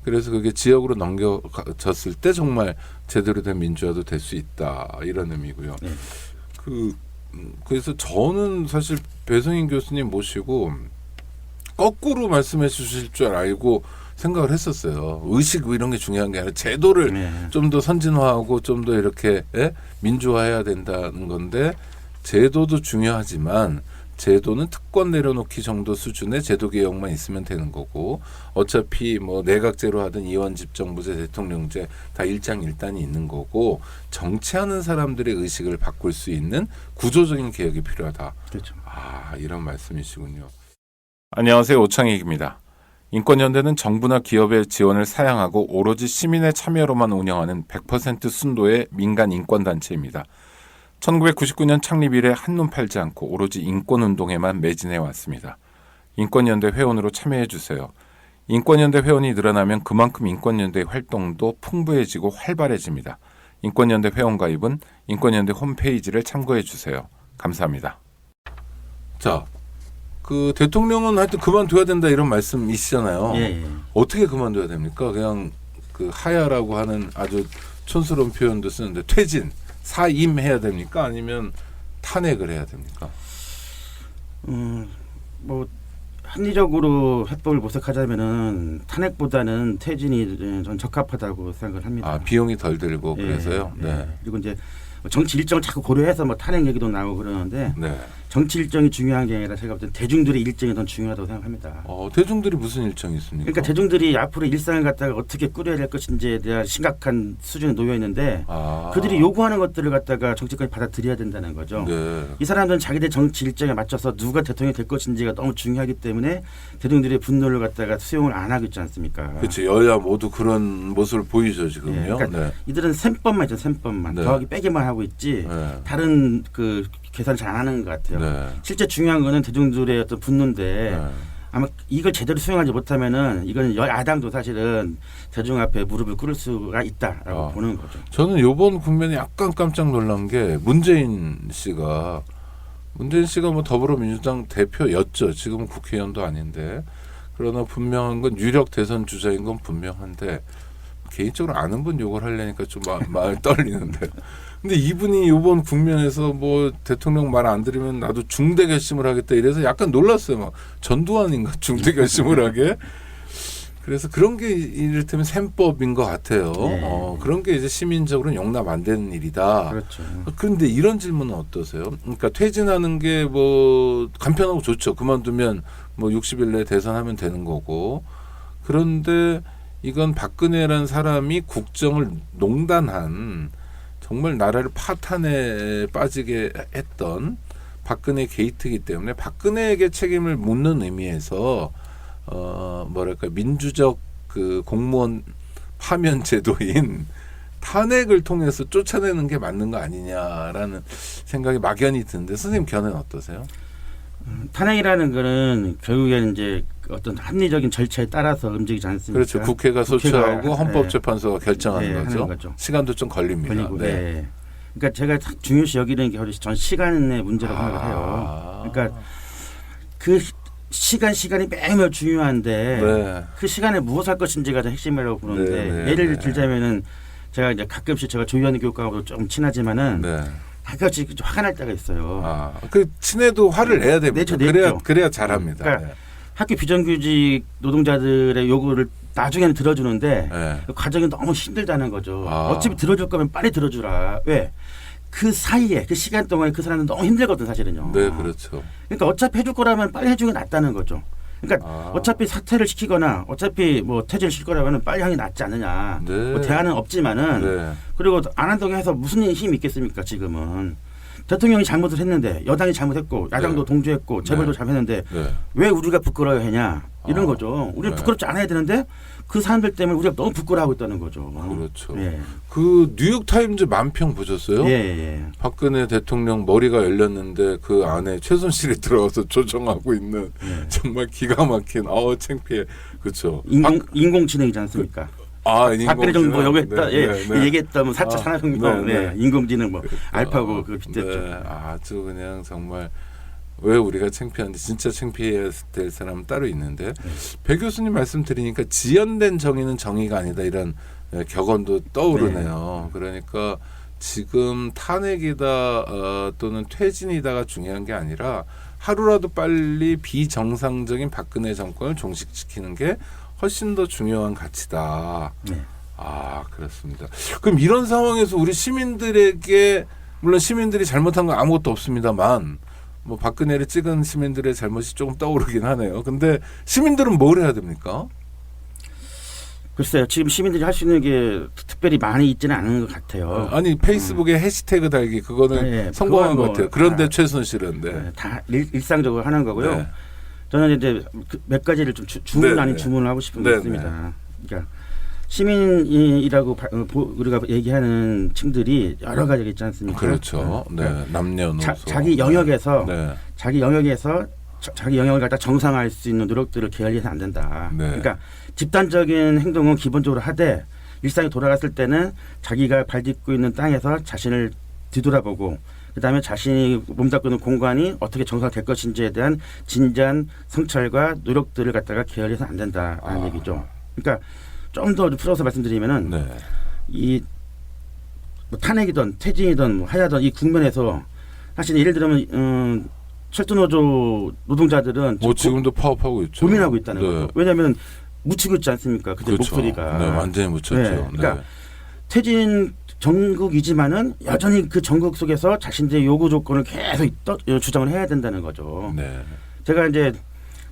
그래서 그게 지역으로 넘겨졌을 때 정말 제대로 된 민주화도 될 수 있다 이런 의미고요. 그래서 저는 사실 배성인 교수님 모시고 거꾸로 말씀해 주실 줄 알고 생각을 했었어요. 의식 이런 게 중요한 게 아니라 제도를 좀 더 선진화하고 좀 더 이렇게 민주화해야 된다는 건데 제도도 중요하지만 제도는 특권 내려놓기 정도 수준의 제도 개혁만 있으면 되는 거고 어차피 뭐 내각제로 하든 이원집정부제, 대통령제 다 일장일단이 있는 거고 정치하는 사람들의 의식을 바꿀 수 있는 구조적인 개혁이 필요하다. 그렇죠. 이런 말씀이시군요. 안녕하세요. 오창익입니다. 인권연대는 정부나 기업의 지원을 사양하고 오로지 시민의 참여로만 운영하는 100% 순도의 민간 인권단체입니다. 1999년 창립 이래 한눈 팔지 않고 오로지 인권운동에만 매진해 왔습니다. 인권연대 회원으로 참여해 주세요. 인권연대 회원이 늘어나면 그만큼 인권연대 활동도 풍부해지고 활발해집니다. 인권연대 회원 가입은 인권연대 홈페이지를 참고해 주세요. 감사합니다. 자, 그 대통령은 하여튼 그만둬야 된다 이런 말씀이시잖아요. 예. 어떻게 그만둬야 됩니까? 그냥 그 하야라고 하는 아주 촌스러운 표현도 쓰는데 퇴진, 사임해야 됩니까? 아니면 탄핵을 해야 됩니까? 뭐 합리적으로 해법을 모색하자면은 탄핵보다는 퇴진이 전 적합하다고 생각을 합니다. 비용이 덜 들고 그래서요. 네. 그리고 이제 정치 일정을 자꾸 고려해서 뭐 탄핵 얘기도 나오고 그러는데 네. 정치 일정이 중요한 게 아니라 제가 볼 때 대중들의 일정이 더 중요하다고 생각합니다. 대중들이 무슨 일정이 있습니까? 그러니까 대중들이 앞으로 일상을 갖다가 어떻게 꾸려야 될 것인지에 대한 심각한 수준에 놓여 있는데 그들이 요구하는 것들을 갖다가 정치권이 받아들여야 된다는 거죠. 네. 이 사람들은 자기들 정치 일정에 맞춰서 누가 대통령이 될 것인지가 너무 중요하기 때문에 대중들의 분노를 갖다가 수용을 안 하고 있지 않습니까? 그렇죠. 여야 모두 그런 모습을 보이죠 지금요. 그러니까 이들은 셈법만 있죠. 셈법만 더하기 빼기만 하고 있지 다른 그 계산 잘 안 하는 것 같아요. 실제 중요한 거는 대중들의 어떤 분노인데 아마 이걸 제대로 수용하지 못하면은 이건 야당도 사실은 대중 앞에 무릎을 꿇을 수가 있다라고 보는 거죠. 저는 이번 국면에 약간 깜짝 놀란 게 문재인 씨가 뭐 더불어민주당 대표였죠. 지금은 국회의원도 아닌데 그러나 분명한 건 유력 대선 주자인 건 분명한데 개인적으로 아는 분 욕을 하려니까 좀 마음이 떨리는데. 근데 이분이 이번 국면에서 뭐 대통령 말 안 들으면 나도 중대 결심을 하겠다 이래서 약간 놀랐어요. 막 전두환인가 중대 결심을 하게. 그래서 그런 게 이를테면 셈법인 것 같아요. 그런 게 이제 시민적으로는 용납 안 되는 일이다. 그렇죠. 그런데 이런 질문은 어떠세요? 그러니까 퇴진하는 게 뭐 간편하고 좋죠. 그만두면 뭐 60일 내에 대선하면 되는 거고. 그런데 이건 박근혜라는 사람이 국정을 농단한 정말 나라를 파탄에 빠지게 했던 박근혜 게이트이기 때문에 박근혜에게 책임을 묻는 의미에서 민주적 그 공무원 파면 제도인 탄핵을 통해서 쫓아내는 게 맞는 거 아니냐라는 생각이 막연히 드는데 선생님 견해는 어떠세요? 탄핵이라는 거는 결국에는 이제 어떤 합리적인 절차에 따라서 움직이지 않습니까? 그렇죠. 국회가 소추하고 헌법재판소가 결정하는 거죠. 하는 거죠. 시간도 좀 걸립니다. 그러니까 제가 중요시 여기는 게 전 시간의 문제라고 생각을 해요. 그러니까 그 시간이 매우 중요한데 그 시간에 무엇을 할 것인지가 가장 핵심이라고 보는데 예를 들자면은 제가 이제 가끔씩 제가 조희연 교육감하고 좀 친하지만은 가끔씩 화가 날 때가 있어요. 그 친해도 화를 내야 됩니다. 그래야 잘합니다. 그러니까 학교 비정규직 노동자들의 요구를 나중에는 들어주는데 그 과정이 너무 힘들다는 거죠. 어차피 들어줄 거면 빨리 들어주라. 왜? 그 사이에 그 시간 동안에 그 사람은 너무 힘들거든 사실은요. 네, 그렇죠. 그러니까 어차피 해줄 거라면 빨리 해주는 게 낫다는 거죠. 그러니까 어차피 사퇴를 시키거나 어차피 뭐 퇴진을 시킬 거라면 빨리 하는 게 낫지 않느냐. 뭐 대안은 없지만은 그리고 안 한다고 해서 무슨 힘이 있겠습니까 지금은. 대통령이 잘못을 했는데 여당이 잘못했고 야당도 동조했고 재벌도 잘했는데 왜 우리가 부끄러워하냐 이런 거죠. 우리는 부끄럽지 않아야 되는데 그 사람들 때문에 우리가 너무 부끄러워하고 있다는 거죠. 그렇죠. 그 뉴욕타임즈 만평 보셨어요? 박근혜 대통령 머리가 열렸는데 그 안에 최순실이 들어가서 조정하고 있는 정말 기가 막힌 창피해. 그렇죠. 인공지능이지 않습니까? 박근혜 정부 여기했다 얘기했다면 4차 산업혁명 인공지능 뭐 알파고 그 빗댔죠. 아주 그냥 정말 왜 우리가 창피한데 진짜 창피해야 될 사람은 따로 있는데 배 교수님 말씀 드리니까 지연된 정의는 정의가 아니다 이런 격언도 떠오르네요. 그러니까 지금 탄핵이다 또는 퇴진이다가 중요한 게 아니라 하루라도 빨리 비정상적인 박근혜 정권을 종식시키는 게 훨씬 더 중요한 가치다. 그렇습니다. 그럼 이런 상황에서 우리 시민들에게 물론 시민들이 잘못한 건 아무것도 없습니다만 뭐 박근혜를 찍은 시민들의 잘못이 조금 떠오르긴 하네요. 근데 시민들은 뭘 해야 됩니까? 글쎄요. 지금 시민들이 할 수 있는 게 특별히 많이 있지는 않은 것 같아요. 아니 페이스북에 해시태그 달기 그거는 네, 성공한 것 뭐 같아요. 그런데 최순실은 네. 다 일상적으로 하는 거고요. 네. 저는 이제 몇 가지를 좀 주문 네, 아닌 네. 주문을 하고 싶은 게 네, 있습니다. 그러니까 시민이라고 우리가 얘기하는 층들이 여러 가지가 있지 않습니까? 그렇죠. 네. 남녀노소. 자기 영역에서 네. 자기 영역에서 자기 영역을 갖다 정상화할 수 있는 노력들을 게을리해서 안 된다. 네. 그러니까 집단적인 행동은 기본적으로 하되 일상이 돌아갔을 때는 자기가 발딛고 있는 땅에서 자신을 뒤돌아보고 그다음에 자신이 몸담고 있는 공간이 어떻게 정상화될 것인지에 대한 진지한 성찰과 노력들을 갖다가 게을리해서 안 된다라는 얘기죠. 그러니까 좀 더 풀어서 말씀드리면은 네. 이 뭐 탄핵이든 퇴진이든 뭐 하야든 이 국면에서 사실 예를 들면 철도노조 노동자들은 뭐 지금도 파업하고 있죠. 고민하고 있다는 네. 거죠. 왜냐하면 묻히고 있지 않습니까? 그때 그렇죠. 목소리가. 네, 완전히 묻혔죠. 네, 그러니까 퇴진 전국이지만은 여전히 그 전국 속에서 자신들의 요구 조건을 계속 주장을 해야 된다는 거죠. 네. 제가 이제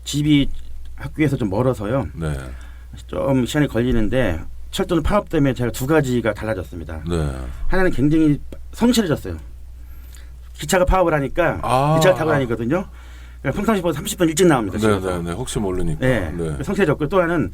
집이 학교에서 좀 멀어서요. 네. 좀 시간이 걸리는데 철도는 파업 때문에 제가 두 가지가 달라졌습니다. 네. 하나는 굉장히 성실해졌어요. 기차가 파업을 하니까 기차를 타고 다니거든요. 그러니까 평상시보다 30분 일찍 나옵니다. 네. 혹시 모르니까. 네. 네. 성실해졌고 또 하나는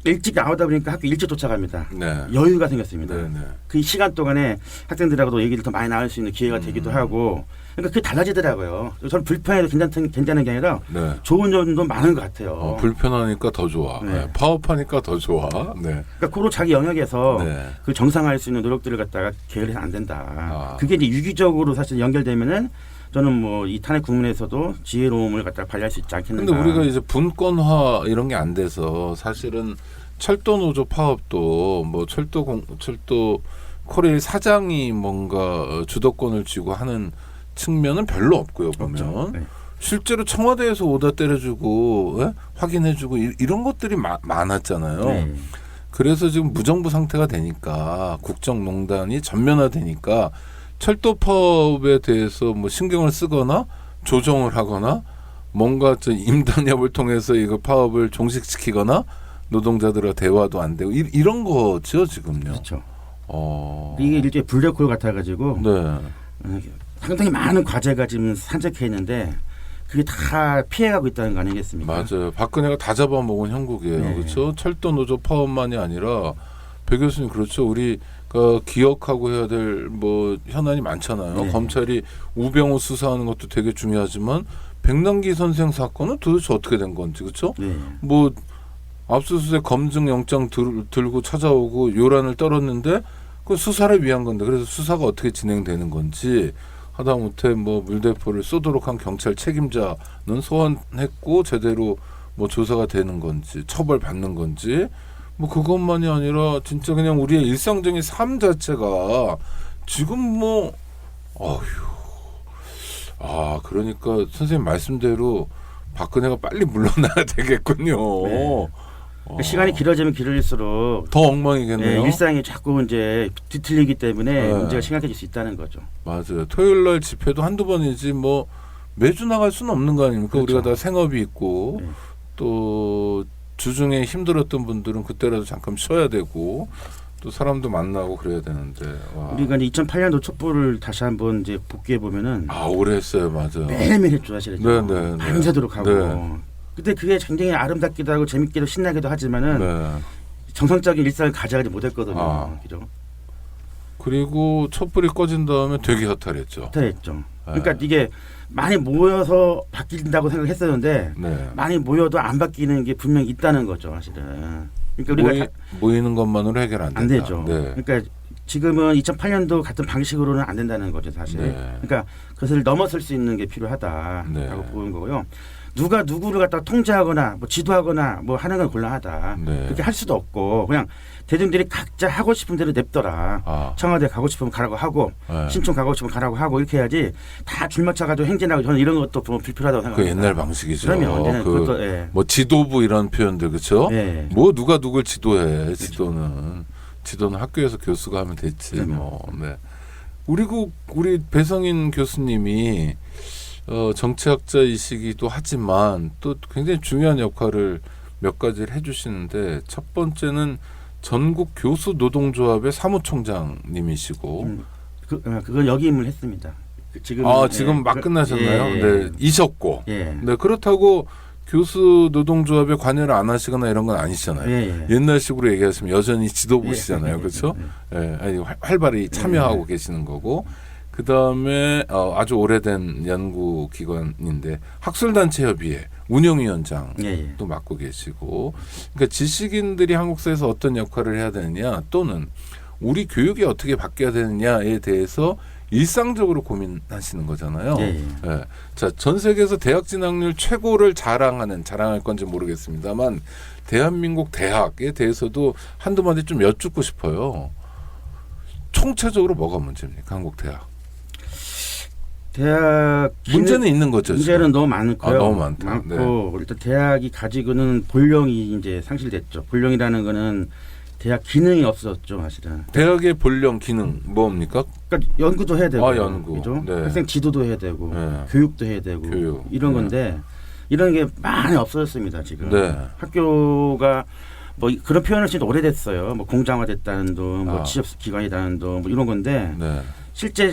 일찍 나오다 보니까 학교 일찍 도착합니다. 네. 여유가 생겼습니다. 네. 네. 그 시간 동안에 학생들하고도 얘기를 더 많이 나눌 수 있는 기회가 되기도 하고 그러니까 그게 달라지더라고요. 저는 불편해도 괜찮은 게 아니라 네. 좋은 점도 많은 것 같아요. 불편하니까 더 좋아. 네. 네. 파업하니까 더 좋아. 네. 그러니까 고로 자기 영역에서 네. 그 정상화할 수 있는 노력들을 갖다가 게을리해서 안 된다. 아. 그게 이제 유기적으로 사실 연결되면은 저는 뭐 이 탄핵 국면에서도 지혜로움을 갖다가 발휘할 수 있지 않겠는가. 근데 우리가 이제 분권화 이런 게 안 돼서 사실은 철도 노조 파업도 뭐 철도 코레일 사장이 뭔가 주도권을 쥐고 하는 측면은 별로 없고요. 보면 네. 실제로 청와대에서 오다 때려주고 확인해주고 이런 것들이 많았잖아요. 네. 그래서 지금 무정부 상태가 되니까 국정농단이 전면화되니까 철도 파업에 대해서 뭐 신경을 쓰거나 조정을 하거나 뭔가 임단협을 통해서 이거 파업을 종식시키거나 노동자들과 대화도 안 되고 이런 거죠 지금요. 그렇죠. 이게 일종의 블랙홀 같아가지고 네. 상당히 많은 과제가 지금 산적해 있는데 그게 다 피해가고 있다는 거 아니겠습니까? 맞아요. 박근혜가 다 잡아먹은 형국이에요. 네. 그렇죠. 철도 노조 파업만이 아니라 배 교수님 그렇죠. 우리가 기억하고 해야 될 뭐 현안이 많잖아요. 네. 검찰이 우병우 수사하는 것도 되게 중요하지만 백남기 선생 사건은 도대체 어떻게 된 건지 그렇죠. 네. 뭐 압수수색 검증 영장 들고 찾아오고 요란을 떨었는데 그 수사를 위한 건데 그래서 수사가 어떻게 진행되는 건지 하다못해 뭐 물대포를 쏘도록 한 경찰 책임자는 소환했고 제대로 뭐 조사가 되는 건지 처벌받는 건지 뭐 그것만이 아니라 진짜 그냥 우리의 일상적인 삶 자체가 지금 뭐 그러니까 선생님 말씀대로 박근혜가 빨리 물러나야 되겠군요. 네. 시간이 길어지면 길어질수록 더 엉망이겠네요. 일상이 자꾸 이제 뒤틀리기 때문에 네. 문제가 심각해질 수 있다는 거죠. 맞아요. 토요일 날 집회도 한두 번이지 뭐 매주 나갈 수는 없는 거 아닙니까? 그렇죠. 우리가 다 생업이 있고 네. 또 주중에 힘들었던 분들은 그때라도 잠깐 쉬어야 되고 또 사람도 만나고 그래야 되는데 와. 우리가 이제 2008년도 촛불을 다시 한번 이제 복귀해 보면은 오래 했어요. 맞아요. 매일매일 했죠 사실은요. 네. 밤새도록 하고. 네. 근데 그게 굉장히 아름답기도 하고 재밌기도 신나기도 하지만은 네. 정상적인 일상을 가져가지 못했거든요. 그죠? 그리고 촛불이 꺼진 다음에 되게 허탈했죠. 했죠. 그러니까 이게 많이 모여서 바뀐다고 생각했었는데 네. 많이 모여도 안 바뀌는 게 분명히 있다는 거죠, 사실은. 그러니까 우리가 모이는 것만으로 해결 안 된다. 안 되죠. 네. 그러니까 지금은 2008년도 같은 방식으로는 안 된다는 거죠, 사실. 네. 그러니까 그것을 넘어설 수 있는 게 필요하다라고 네. 보는 거고요. 누가 누구를 갖다 통제하거나 뭐 지도하거나 뭐 하는 건 곤란하다. 네. 그렇게 할 수도 없고 그냥 대중들이 각자 하고 싶은 대로 냅둬라. 청와대 가고 싶으면 가라고 하고 네. 신촌 가고 싶으면 가라고 하고 이렇게 해야지 다 줄 맞춰가지고 행진하고 저는 이런 것도 보면 불필요하다고 그 생각합니다. 옛날 방식이죠. 그러면 그것도 뭐 지도부 이런 표현들 그렇죠? 네. 뭐 누가 누굴 지도해? 지도는 학교에서 교수가 하면 됐지. 그러면. 뭐. 네. 우리 배성인 교수님이 정치학자이시기도 하지만 또 굉장히 중요한 역할을 몇 가지를 해주시는데 첫 번째는 전국 교수 노동조합의 사무총장님이시고 그건 역임을 했습니다. 지금 지금 막 끝나셨나요? 네, 이셨고 예. 네, 그렇다고 교수 노동조합에 관여를 안 하시거나 이런 건 아니시잖아요. 옛날식으로 얘기하시면 여전히 지도부시잖아요. 그렇죠? 아니, 활발히 참여하고 계시는 거고 그 다음에 아주 오래된 연구기관인데 학술단체협의회 운영위원장도 맡고 계시고 그러니까 지식인들이 한국 사회에서 어떤 역할을 해야 되느냐 또는 우리 교육이 어떻게 바뀌어야 되느냐에 대해서 일상적으로 고민하시는 거잖아요. 자, 전 세계에서 대학 진학률 최고를 자랑할 건지 모르겠습니다만 대한민국 대학에 대해서도 한두 마디 좀 여쭙고 싶어요. 총체적으로 뭐가 문제입니까? 한국 대학. 대학 문제는 있는 거죠. 문제는 지금. 너무 많고요. 너무 많다. 많고 일단 대학이 가지고는 본령이 이제 상실됐죠. 본령이라는 거는 대학 기능이 없었죠, 사실은. 대학의 본령 기능 뭡니까? 그러니까 연구도 해야 되고, 연구. 그죠? 네. 학생 지도도 해야 되고, 교육도 해야 되고, 이런 건데 이런 게 많이 없어졌습니다, 지금. 학교가 뭐 그런 표현을 진짜 오래됐어요. 뭐 공장화됐다는 둥, 뭐 취업 기관이라는 둥, 뭐 이런 건데 실제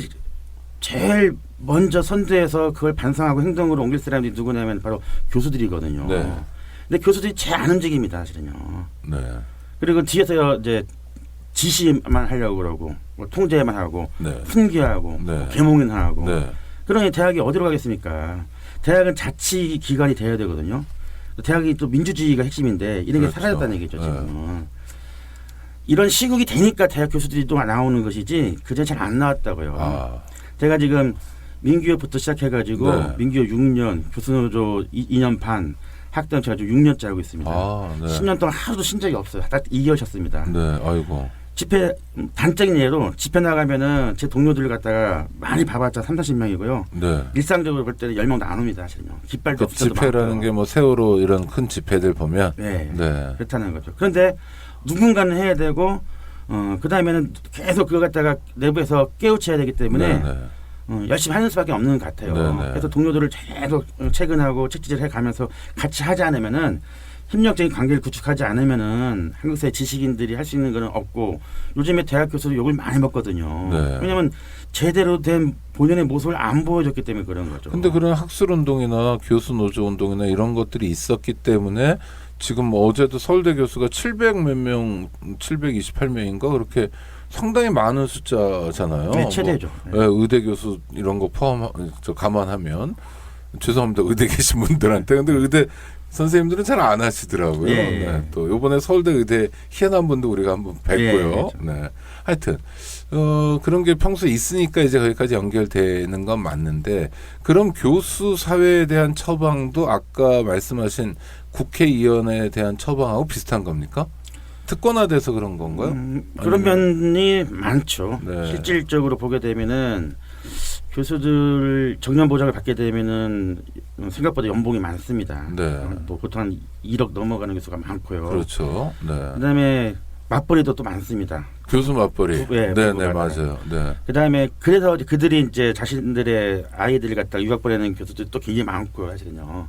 제일 먼저 선두에서 그걸 반성하고 행동으로 옮길 사람들이 누구냐면 바로 교수들이거든요. 근데 교수들이 제일 안 움직입니다, 사실은요. 그리고 뒤에서 이제 지시만 하려고 그러고 뭐 통제만 하고 훈계하고 계몽인하고 그러니 대학이 어디로 가겠습니까? 대학은 자치 기관이 돼야 되거든요. 대학이 또 민주주의가 핵심인데 이런 게 사라졌다는 얘기죠 지금. 이런 시국이 되니까 대학 교수들이 또 나오는 것이지 그전에 잘 안 나왔다고요. 제가 지금 민규협부터 시작해가지고 민규협 6년, 교수노조 2년 반, 학당 제가 지금 6년째 하고 있습니다. 10년 동안 하루도 신 적이 없어요. 딱 2개월셨습니다. 아이고. 집회 단적인 예로 집회 나가면은 제 동료들을 갖다가 많이 봐봤자 30-40명이고요. 일상적으로 볼 때는 10명도 안 옵니다. 사실은요. 깃발도 집회라는 게 뭐 세월호 이런 큰 집회들 보면 그렇다는 거죠. 그런데 누군가는 해야 되고 그 다음에는 계속 그거 갖다가 내부에서 깨우쳐야 되기 때문에 열심히 하는 수밖에 없는 것 같아요. 그래서 동료들을 계속 체근하고 책지질 해가면서 같이 하지 않으면은 협력적인 관계를 구축하지 않으면은 한국 사회 지식인들이 할 수 있는 거는 없고 요즘에 대학 교수도 욕을 많이 먹거든요. 왜냐하면 제대로 된 본연의 모습을 안 보여줬기 때문에 그런 거죠. 근데 그런 학술 운동이나 교수 노조 운동이나 이런 것들이 있었기 때문에 지금 뭐 어제도 서울대 교수가 700 몇 명, 728명인가 그렇게 상당히 많은 숫자잖아요. 최대죠. 의대 교수 이런 거 감안하면 죄송합니다. 의대 계신 분들한테. 근데 의대 선생님들은 잘 안 하시더라고요. 또 이번에 서울대 의대 희한한 분도 우리가 한번 뵀고요. 하여튼 그런 게 평소에 있으니까 이제 거기까지 연결되는 건 맞는데 그럼 교수 사회에 대한 처방도 아까 말씀하신 국회의원에 대한 처방하고 비슷한 겁니까? 특권화돼서 그런 건가요? 그런 면이 많죠. 실질적으로 보게 되면은 교수들 정년 보장을 받게 되면은 생각보다 연봉이 많습니다. 뭐 보통 한 1억 넘어가는 교수가 많고요. 그렇죠. 그다음에 맞벌이도 또 많습니다. 교수 맞벌이. 맞아요. 그다음에 그래서 그들이 이제 자신들의 아이들을 갖다가 유학 보내는 교수들 또 굉장히 많고요, 사실은요.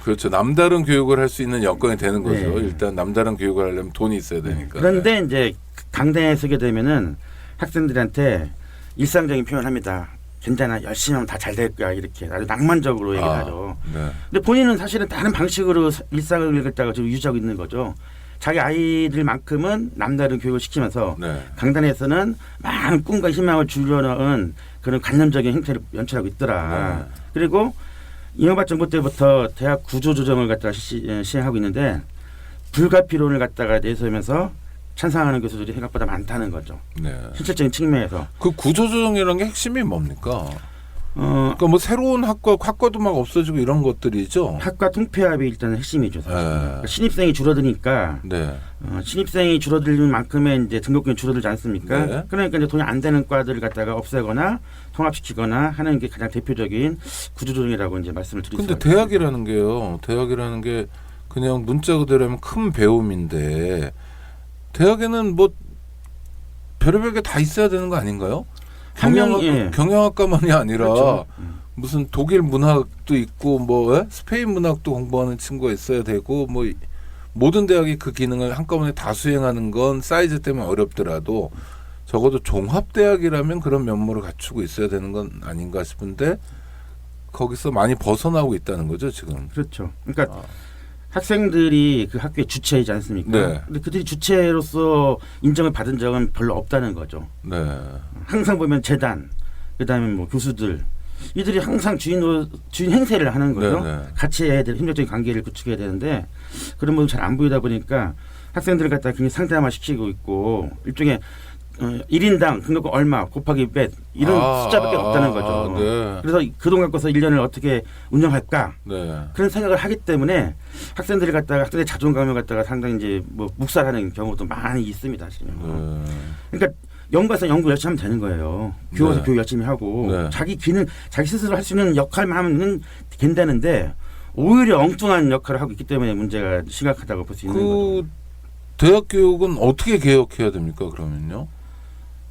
그렇죠. 남다른 교육을 할 수 있는 여건이 되는 거죠. 일단 남다른 교육을 하려면 돈이 있어야 되니까. 그런데 이제 강당에 서게 되면은 학생들한테 일상적인 표현을 합니다. 괜찮아, 열심히 하면 다 잘 될 거야 이렇게 아주 낭만적으로 얘기를 하죠. 근데 본인은 사실은 다른 방식으로 일상을 갖다가 지금 유지하고 있는 거죠. 자기 아이들만큼은 남다른 교육을 시키면서 강단에서는 많은 꿈과 희망을 주려는 그런 관념적인 행태를 연출하고 있더라. 그리고 이명박 정부 때부터 대학 구조조정을 갖다가 시행하고 있는데 불가피론을 갖다가 내세우면서 찬성하는 교수들이 생각보다 많다는 거죠. 실질적인 측면에서. 그 구조조정이라는 게 핵심이 뭡니까? 그러니까 뭐 새로운 학과도 막 없어지고 이런 것들이죠. 학과 통폐합이 일단 핵심이죠. 그러니까 신입생이 줄어드니까 신입생이 줄어들는 만큼의 이제 등록금이 줄어들지 않습니까? 그러니까 이제 돈이 안 되는 과들을 갖다가 없애거나 통합시키거나 하는 게 가장 대표적인 구조조정이라고 이제 말씀을 드릴 수 있습니다. 근데 대학이라는 게 그냥 문자 그대로 하면 큰 배움인데 대학에는 뭐 별의별 게 다 있어야 되는 거 아닌가요? 경영학과만이 아니라 그렇죠. 무슨 독일 문학도 있고 뭐 스페인 문학도 공부하는 친구가 있어야 되고 뭐 모든 대학이 그 기능을 한꺼번에 다 수행하는 건 사이즈 때문에 어렵더라도 적어도 종합대학이라면 그런 면모를 갖추고 있어야 되는 건 아닌가 싶은데 거기서 많이 벗어나고 있다는 거죠 지금. 그렇죠. 그러니까 학생들이 그 학교의 주체이지 않습니까? 네. 근데 그들이 주체로서 인정을 받은 적은 별로 없다는 거죠. 네. 항상 보면 재단, 그다음에 뭐 교수들 이들이 항상 주인 행세를 하는 거죠. 네, 네. 같이 해야 될 협력적인 관계를 구축해야 되는데 그런 모습 잘 안 보이다 보니까 학생들을 갖다 굉장히 상대화만 시키고 있고 일종의 1인당 등록금 얼마 곱하기 몇 이런 숫자밖에 없다는 거죠. 네. 그래서 그 돈 갖고서 1년을 어떻게 운영할까 네. 그런 생각을 하기 때문에 학생들을 갖다가 학생의 자존감을 갖다가 상당히 이제 뭐 묵살하는 경우도 많이 있습니다. 그러니까 연구에서 연구 열심히 하면 되는 거예요. 교과서 교육 열심히 하고 자기 기능 자기 스스로 할 수 있는 역할만 하면 된다는데 오히려 엉뚱한 역할을 하고 있기 때문에 문제가 심각하다고 볼 수 있는 거죠. 대학 교육은 어떻게 개혁해야 됩니까? 그러면요?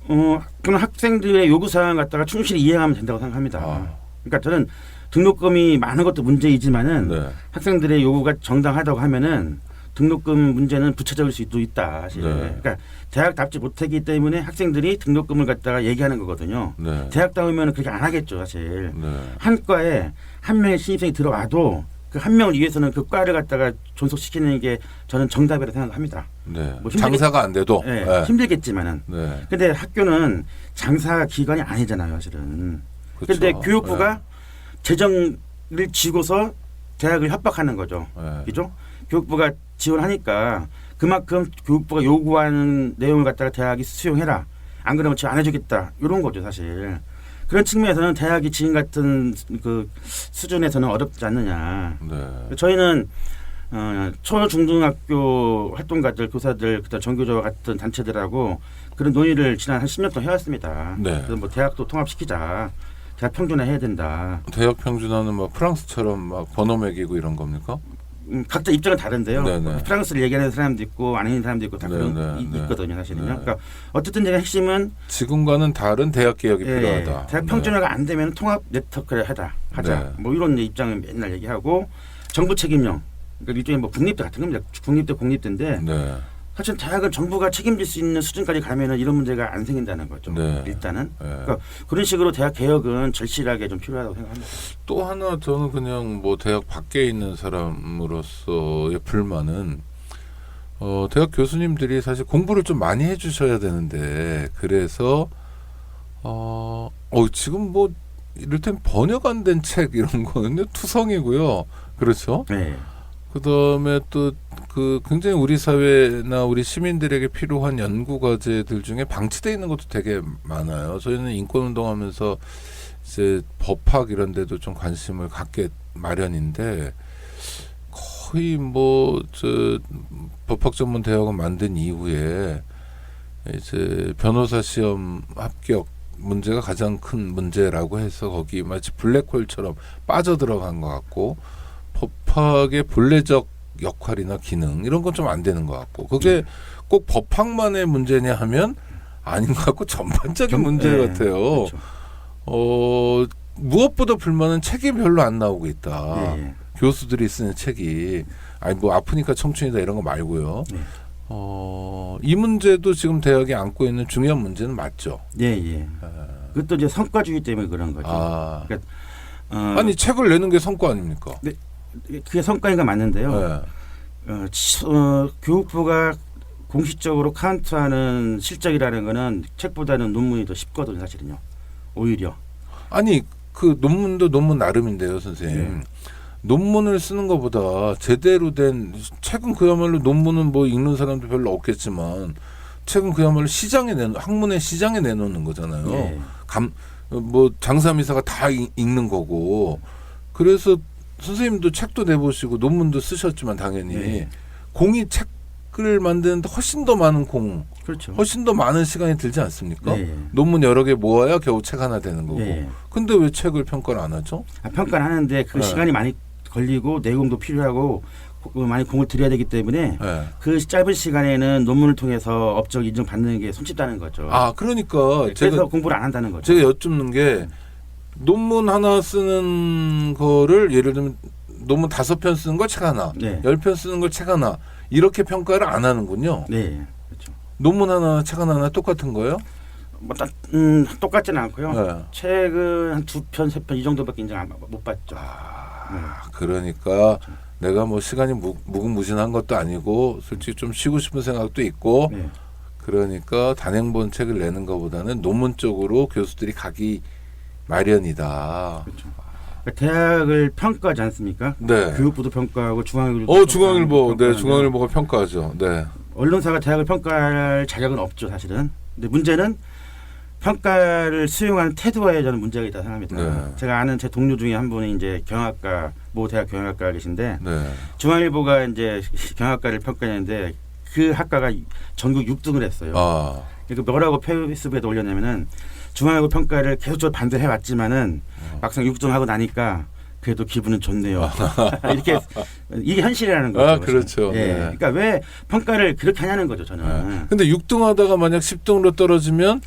그럼 학생들의 요구사항을 갖다가 충실히 이행하면 된다고 생각합니다. 그러니까 저는 등록금이 많은 것도 문제이지만은 학생들의 요구가 정당하다고 하면은 등록금 문제는 부차적일 수도 있다. 사실. 그러니까 대학답지 못하기 때문에 학생들이 등록금을 갖다가 얘기하는 거거든요. 대학다우면 그렇게 안 하겠죠, 사실. 한 과에 한 명의 신입생이 들어와도 그 한 명을 위해서는 그 과를 갖다가 존속시키는 게 저는 정답이라고 생각합니다. 뭐 장사가 안 돼도 힘들겠지만은. 근데 학교는 장사 기관이 아니잖아요, 사실은. 그런데 교육부가 재정을 쥐고서 대학을 협박하는 거죠. 그죠? 교육부가 지원하니까 그만큼 교육부가 요구하는 내용을 갖다가 대학이 수용해라. 안 그러면 지원 안 해주겠다. 이런 거죠, 사실. 그런 측면에서는 대학이 지금 같은 그 수준에서는 어렵지 않느냐. 저희는 초중등학교 활동가들, 교사들, 그다음 전교조와 같은 단체들하고 그런 논의를 지난 한 10년 동안 해왔습니다. 그래서 뭐 대학도 통합시키자. 대학 평준화 해야 된다. 대학 평준화는 뭐 프랑스처럼 막 번호 매기고 이런 겁니까? 각자 입장은 다른데요. 프랑스를 얘기하는 사람도 있고 안 하는 사람도 있고 다 그런 있거든요, 사실은요. 그러니까 어쨌든 제가 핵심은 지금과는 다른 대학 개혁이 필요하다. 대학 평준화가 안 되면 통합 네트워크를 하자. 뭐 이런 입장을 맨날 얘기하고 정부 책임형. 그러니까 일종의 뭐 국립대 같은 겁니다. 국립대, 공립대인데 사실 대학은 정부가 책임질 수 있는 수준까지 가면은 이런 문제가 안 생긴다는 거죠. 일단은 그러니까 그런 식으로 대학 개혁은 절실하게 좀 필요하다고 생각합니다. 또 하나 저는 그냥 뭐 대학 밖에 있는 사람으로서의 불만은 대학 교수님들이 사실 공부를 좀 많이 해주셔야 되는데 그래서 지금 뭐 이를테면 번역 안 된 책 이런 거는요 투성이고요. 그렇죠? 그다음에 또 그 굉장히 우리 사회나 우리 시민들에게 필요한 연구 과제들 중에 방치되어 있는 것도 되게 많아요. 저희는 인권 운동하면서 이제 법학 이런 데도 좀 관심을 갖게 마련인데 거의 뭐 저 법학 전문 대학원 만든 이후에 이제 변호사 시험 합격 문제가 가장 큰 문제라고 해서 거기 마치 블랙홀처럼 빠져들어간 것 같고 법학의 본래적 역할이나 기능 이런 건 좀 안 되는 것 같고 그게 꼭 법학만의 문제냐 하면 아닌 것 같고 전반적인 문제 같아요. 무엇보다 불만은 책이 별로 안 나오고 있다. 교수들이 쓰는 책이 아니 뭐 아프니까 청춘이다 이런 거 말고요. 이 문제도 지금 대학이 안고 있는 중요한 문제는 맞죠. 그것도 이제 성과주의 때문에 그런 거죠. 그러니까, 아니 책을 내는 게 성과 아닙니까? 그게 성과인가 맞는데요. 교육부가 공식적으로 카운트하는 실적이라는 거는 책보다는 논문이 더 쉽거든요, 사실은요. 오히려. 아니 그 논문도 논문 나름인데요, 선생님. 논문을 쓰는 것보다 제대로 된 책은 그야말로 논문은 뭐 읽는 사람도 별로 없겠지만 책은 그야말로 학문의 시장에 내놓는 거잖아요. 뭐 장사미사가 다 읽는 거고. 그래서 선생님도 책도 내보시고 논문도 쓰셨지만 당연히 공이 책을 만드는데 훨씬 더 많은 훨씬 더 많은 시간이 들지 않습니까? 논문 여러 개 모아야 겨우 책 하나 되는 거고. 근데 왜 책을 평가를 안 하죠? 평가를 하는데 그 시간이 많이 걸리고 내용도 필요하고 많이 공을 들여야 되기 때문에 네. 그 짧은 시간에는 논문을 통해서 업적 인정 받는 게 손쉽다는 거죠. 아, 그러니까 그래서 공부를 안 한다는 거죠. 제가 여쭙는 게 논문 하나 쓰는 거를 예를 들면 논문 5편 쓰는 걸 책 하나, 네. 10편 쓰는 걸 책 하나 이렇게 평가를 안 하는군요. 네, 그렇죠. 논문 하나, 책 하나 똑같은 거예요? 뭐 똑같지는 않고요. 네. 책은 한 2편, 3편 이 정도밖에 인정 못 받죠. 그러니까 내가 뭐 시간이 무궁무진한 것도 아니고 솔직히 좀 쉬고 싶은 생각도 있고 네. 그러니까 단행본 책을 내는 것보다는 논문 쪽으로 교수들이 가기 마련이다. 그렇죠. 그러니까 대학을 평가하지 않습니까? 네. 교육부도 평가하고 중앙일보도 중앙일보, 네, 평가하는데 중앙일보가 평가하죠. 네. 언론사가 대학을 평가할 자격은 없죠, 사실은. 근데 문제는 평가를 수용하는 태도에 저는 문제가 있다고 생각합니다. 네. 제가 아는 제 동료 중에 한 분이 이제 경영학과 모 대학 경영학과 계신데 네. 중앙일보가 이제 경영학과를 평가했는데 그 학과가 전국 6등을 했어요. 아, 그러니까 뭐라고 페이스북에도 올렸냐면은 중앙일보 평가를 계속적으로 반대해 왔지만은 막상 6등하고 나니까 그래도 기분은 좋네요. 이렇게 이게 현실이라는 거죠. 아, 그렇죠. 예. 네. 그러니까 왜 평가를 그렇게 하냐는 거죠, 저는. 네. 근데 6등 하다가 만약 10등으로 떨어지면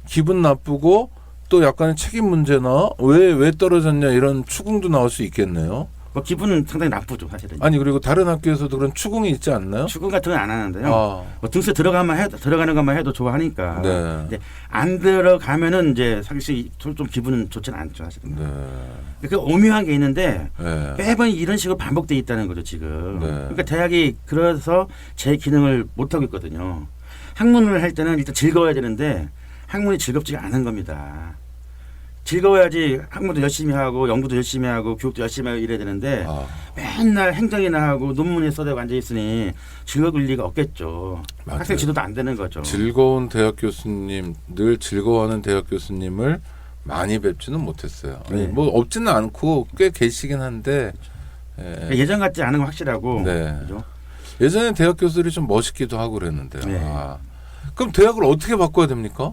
기분 나쁘고 또 약간의 책임 문제나 왜 떨어졌냐 이런 추궁도 나올 수 있겠네요. 뭐 기분은 상당히 나쁘죠, 사실은. 아니 그리고 다른 학교에서도 그런 추궁이 있지 않나요? 추궁 같은 건 안 하는데요. 아, 뭐 등수 들어가는 것만 해도 좋아하니까. 네. 근데 안 들어가면은 이제 사실 좀 기분은 좋지는 않죠, 사실은. 네. 그 오묘한 게 있는데 네. 매번 이런 식으로 반복돼 있다는 거죠, 지금. 네. 그러니까 대학이 그래서 제 기능을 못 하고 있거든요. 학문을 할 때는 일단 즐거워야 되는데 학문이 즐겁지가 않은 겁니다. 즐거워야지 학문도 열심히 하고 연구도 열심히 하고 교육도 열심히 하고 이래야 되는데 아, 맨날 행정이나 하고 논문에 써대고 앉아 있으니 즐거울 리가 없겠죠. 맞아요. 학생 지도도 안 되는 거죠. 즐거운 대학 교수님, 늘 즐거워하는 대학 교수님을 많이 뵙지는 못했어요. 네. 뭐 없지는 않고 꽤 계시긴 한데 그러니까 예전 같지 않은 건 확실하고. 네. 그죠? 예전에 대학 교수들이 좀 멋있기도 하고 그랬는데요. 네. 아, 그럼 대학을 어떻게 바꿔야 됩니까?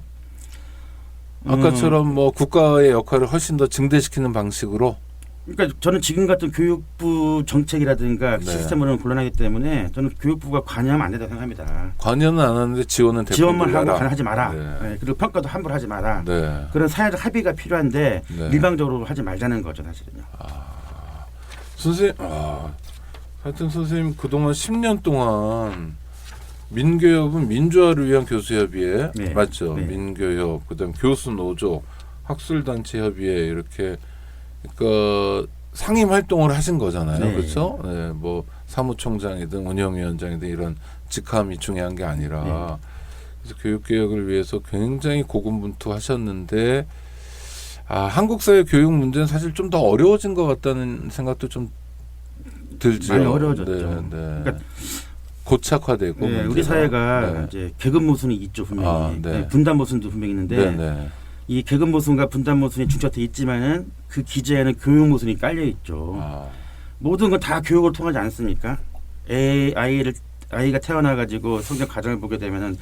아까처럼 뭐 국가의 역할을 훨씬 더 증대시키는 방식으로. 그러니까 저는 지금 같은 교육부 정책이라든가 네. 시스템으로는 곤란하기 때문에 저는 교육부가 관여하면 안 된다고 생각합니다. 관여는 안 하는데 지원은 대폭 지원만 하고 늘려라. 관여하지 마라. 네. 네, 그리고 평가도 함부로 하지 마라. 네. 그런 사회적 합의가 필요한데 네. 일방적으로 하지 말자는 거죠, 사실은요. 선생님, 하여튼 선생님 그동안 10년 동안 민교협은 민주화를 위한 교수협의회 네. 맞죠? 네. 민교협, 그다음 교수노조, 학술단체 협의회 이렇게 그러니까 상임 활동을 하신 거잖아요, 네. 그렇죠? 네, 뭐 사무총장이든 운영위원장이든 이런 직함이 중요한 게 아니라 네. 그래서 교육개혁을 위해서 굉장히 고군분투하셨는데 한국 사회 교육 문제는 사실 좀 더 어려워진 것 같다는 생각도 좀 들죠. 많이 어려워졌죠. 네, 네. 그러니까 고착화되고 네, 우리 문제가. 사회가 네. 이제 계급 모순이 있죠, 분명히. 네. 분단 모순도 분명히 있는데 네, 네. 이 계급 모순과 분단 모순이 중첩돼 있지만은 그 기재에는 교육 모순이 깔려 있죠. 모든 건 다 교육으로 통하지 않습니까? 아이가 태어나 가지고 성장 과정을 보게 되면은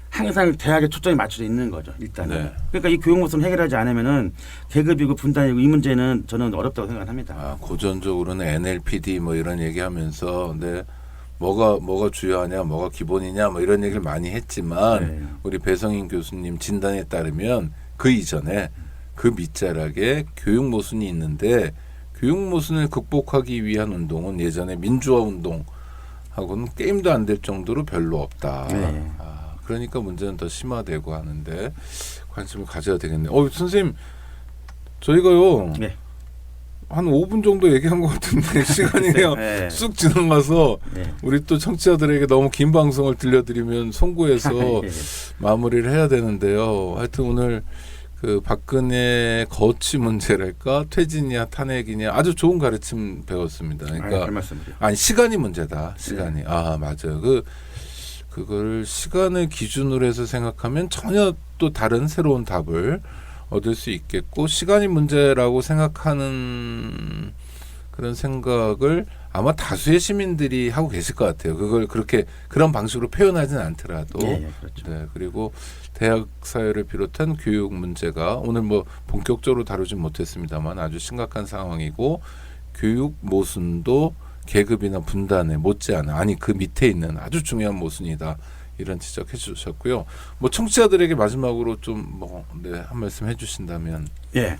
항상 대학에 초점이 맞춰져 있는 거죠, 일단은. 네. 그러니까 이 교육 모순을 해결하지 않으면은 계급이고 분단이고 이 문제는 저는 어렵다고 생각합니다. 고전적으로는 NLPD 뭐 이런 얘기하면서 네. 뭐가 주요하냐, 뭐가 기본이냐, 뭐 이런 얘기를 많이 했지만 네. 우리 배성인 교수님 진단에 따르면 그 이전에 그 밑자락에 교육 모순이 있는데 교육 모순을 극복하기 위한 운동은 예전에 민주화 운동하고는 게임도 안 될 정도로 별로 없다. 네. 그러니까 문제는 더 심화되고 하는데 관심을 가져야 되겠네요. 선생님 저희가요. 네. 한 5분 정도 얘기한 것 같은데 시간이 그냥 네. 쑥 지나가서 네. 우리 또 청취자들에게 너무 긴 방송을 들려드리면 송구해서 네. 마무리를 해야 되는데요. 하여튼 오늘 그 박근혜 거취 문제랄까 퇴진이냐 탄핵이냐 아주 좋은 가르침 배웠습니다. 그러니까 아니 시간이 문제다. 시간이. 네. 맞아요. 그걸 시간을 기준으로 해서 생각하면 전혀 또 다른 새로운 답을 얻을 수 있겠고 시간이 문제라고 생각하는 그런 생각을 아마 다수의 시민들이 하고 계실 것 같아요. 그걸 그런 방식으로 표현하지는 않더라도 그렇죠. 네, 그리고 대학 사회를 비롯한 교육 문제가 오늘 뭐 본격적으로 다루진 못했습니다만 아주 심각한 상황이고 교육 모순도 계급이나 분단에 못지않은 아니 그 밑에 있는 아주 중요한 모순이다. 이런 지적해 주셨고요. 뭐 청취자들에게 마지막으로 좀 한 말씀 해주신다면. 예.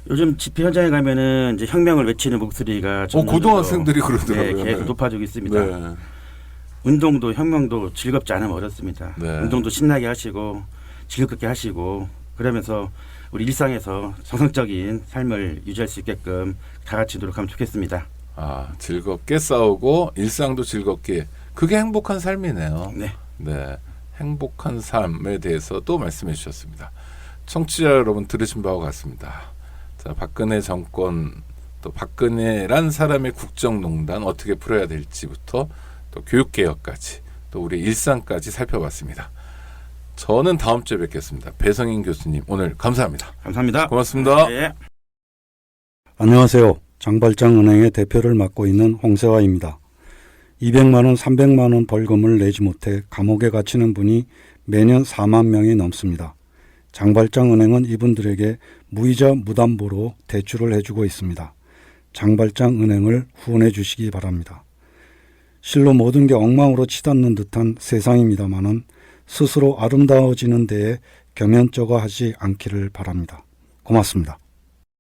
요즘 집회 현장에 가면은 이제 혁명을 외치는 목소리가 고등학생들이 그러더라고요. 계속 높아지고 있습니다. 네. 운동도 혁명도 즐겁지 않으면 어렵습니다. 네. 운동도 신나게 하시고 즐겁게 하시고 그러면서 우리 일상에서 정상적인 삶을 유지할 수 있게끔 다 같이 노력하면 좋겠습니다. 즐겁게 싸우고 일상도 즐겁게 그게 행복한 삶이네요. 네. 네. 행복한 삶에 대해서 또 말씀해 주셨습니다. 청취자 여러분 들으신 바와 같습니다. 자, 박근혜 정권 또 박근혜란 사람의 국정농단 어떻게 풀어야 될지부터 또 교육개혁까지 또 우리 일상까지 살펴봤습니다. 저는 다음 주에 뵙겠습니다. 배성인 교수님 오늘 감사합니다. 감사합니다. 고맙습니다. 네. 안녕하세요. 장발장은행의 대표를 맡고 있는 홍세화입니다. 200만 원, 300만 원 벌금을 내지 못해 감옥에 갇히는 분이 매년 4만 명이 넘습니다. 장발장은행은 이분들에게 무이자 무담보로 대출을 해주고 있습니다. 장발장은행을 후원해 주시기 바랍니다. 실로 모든 게 엉망으로 치닫는 듯한 세상입니다마는 스스로 아름다워지는 데에 겸연쩍어 하지 않기를 바랍니다. 고맙습니다.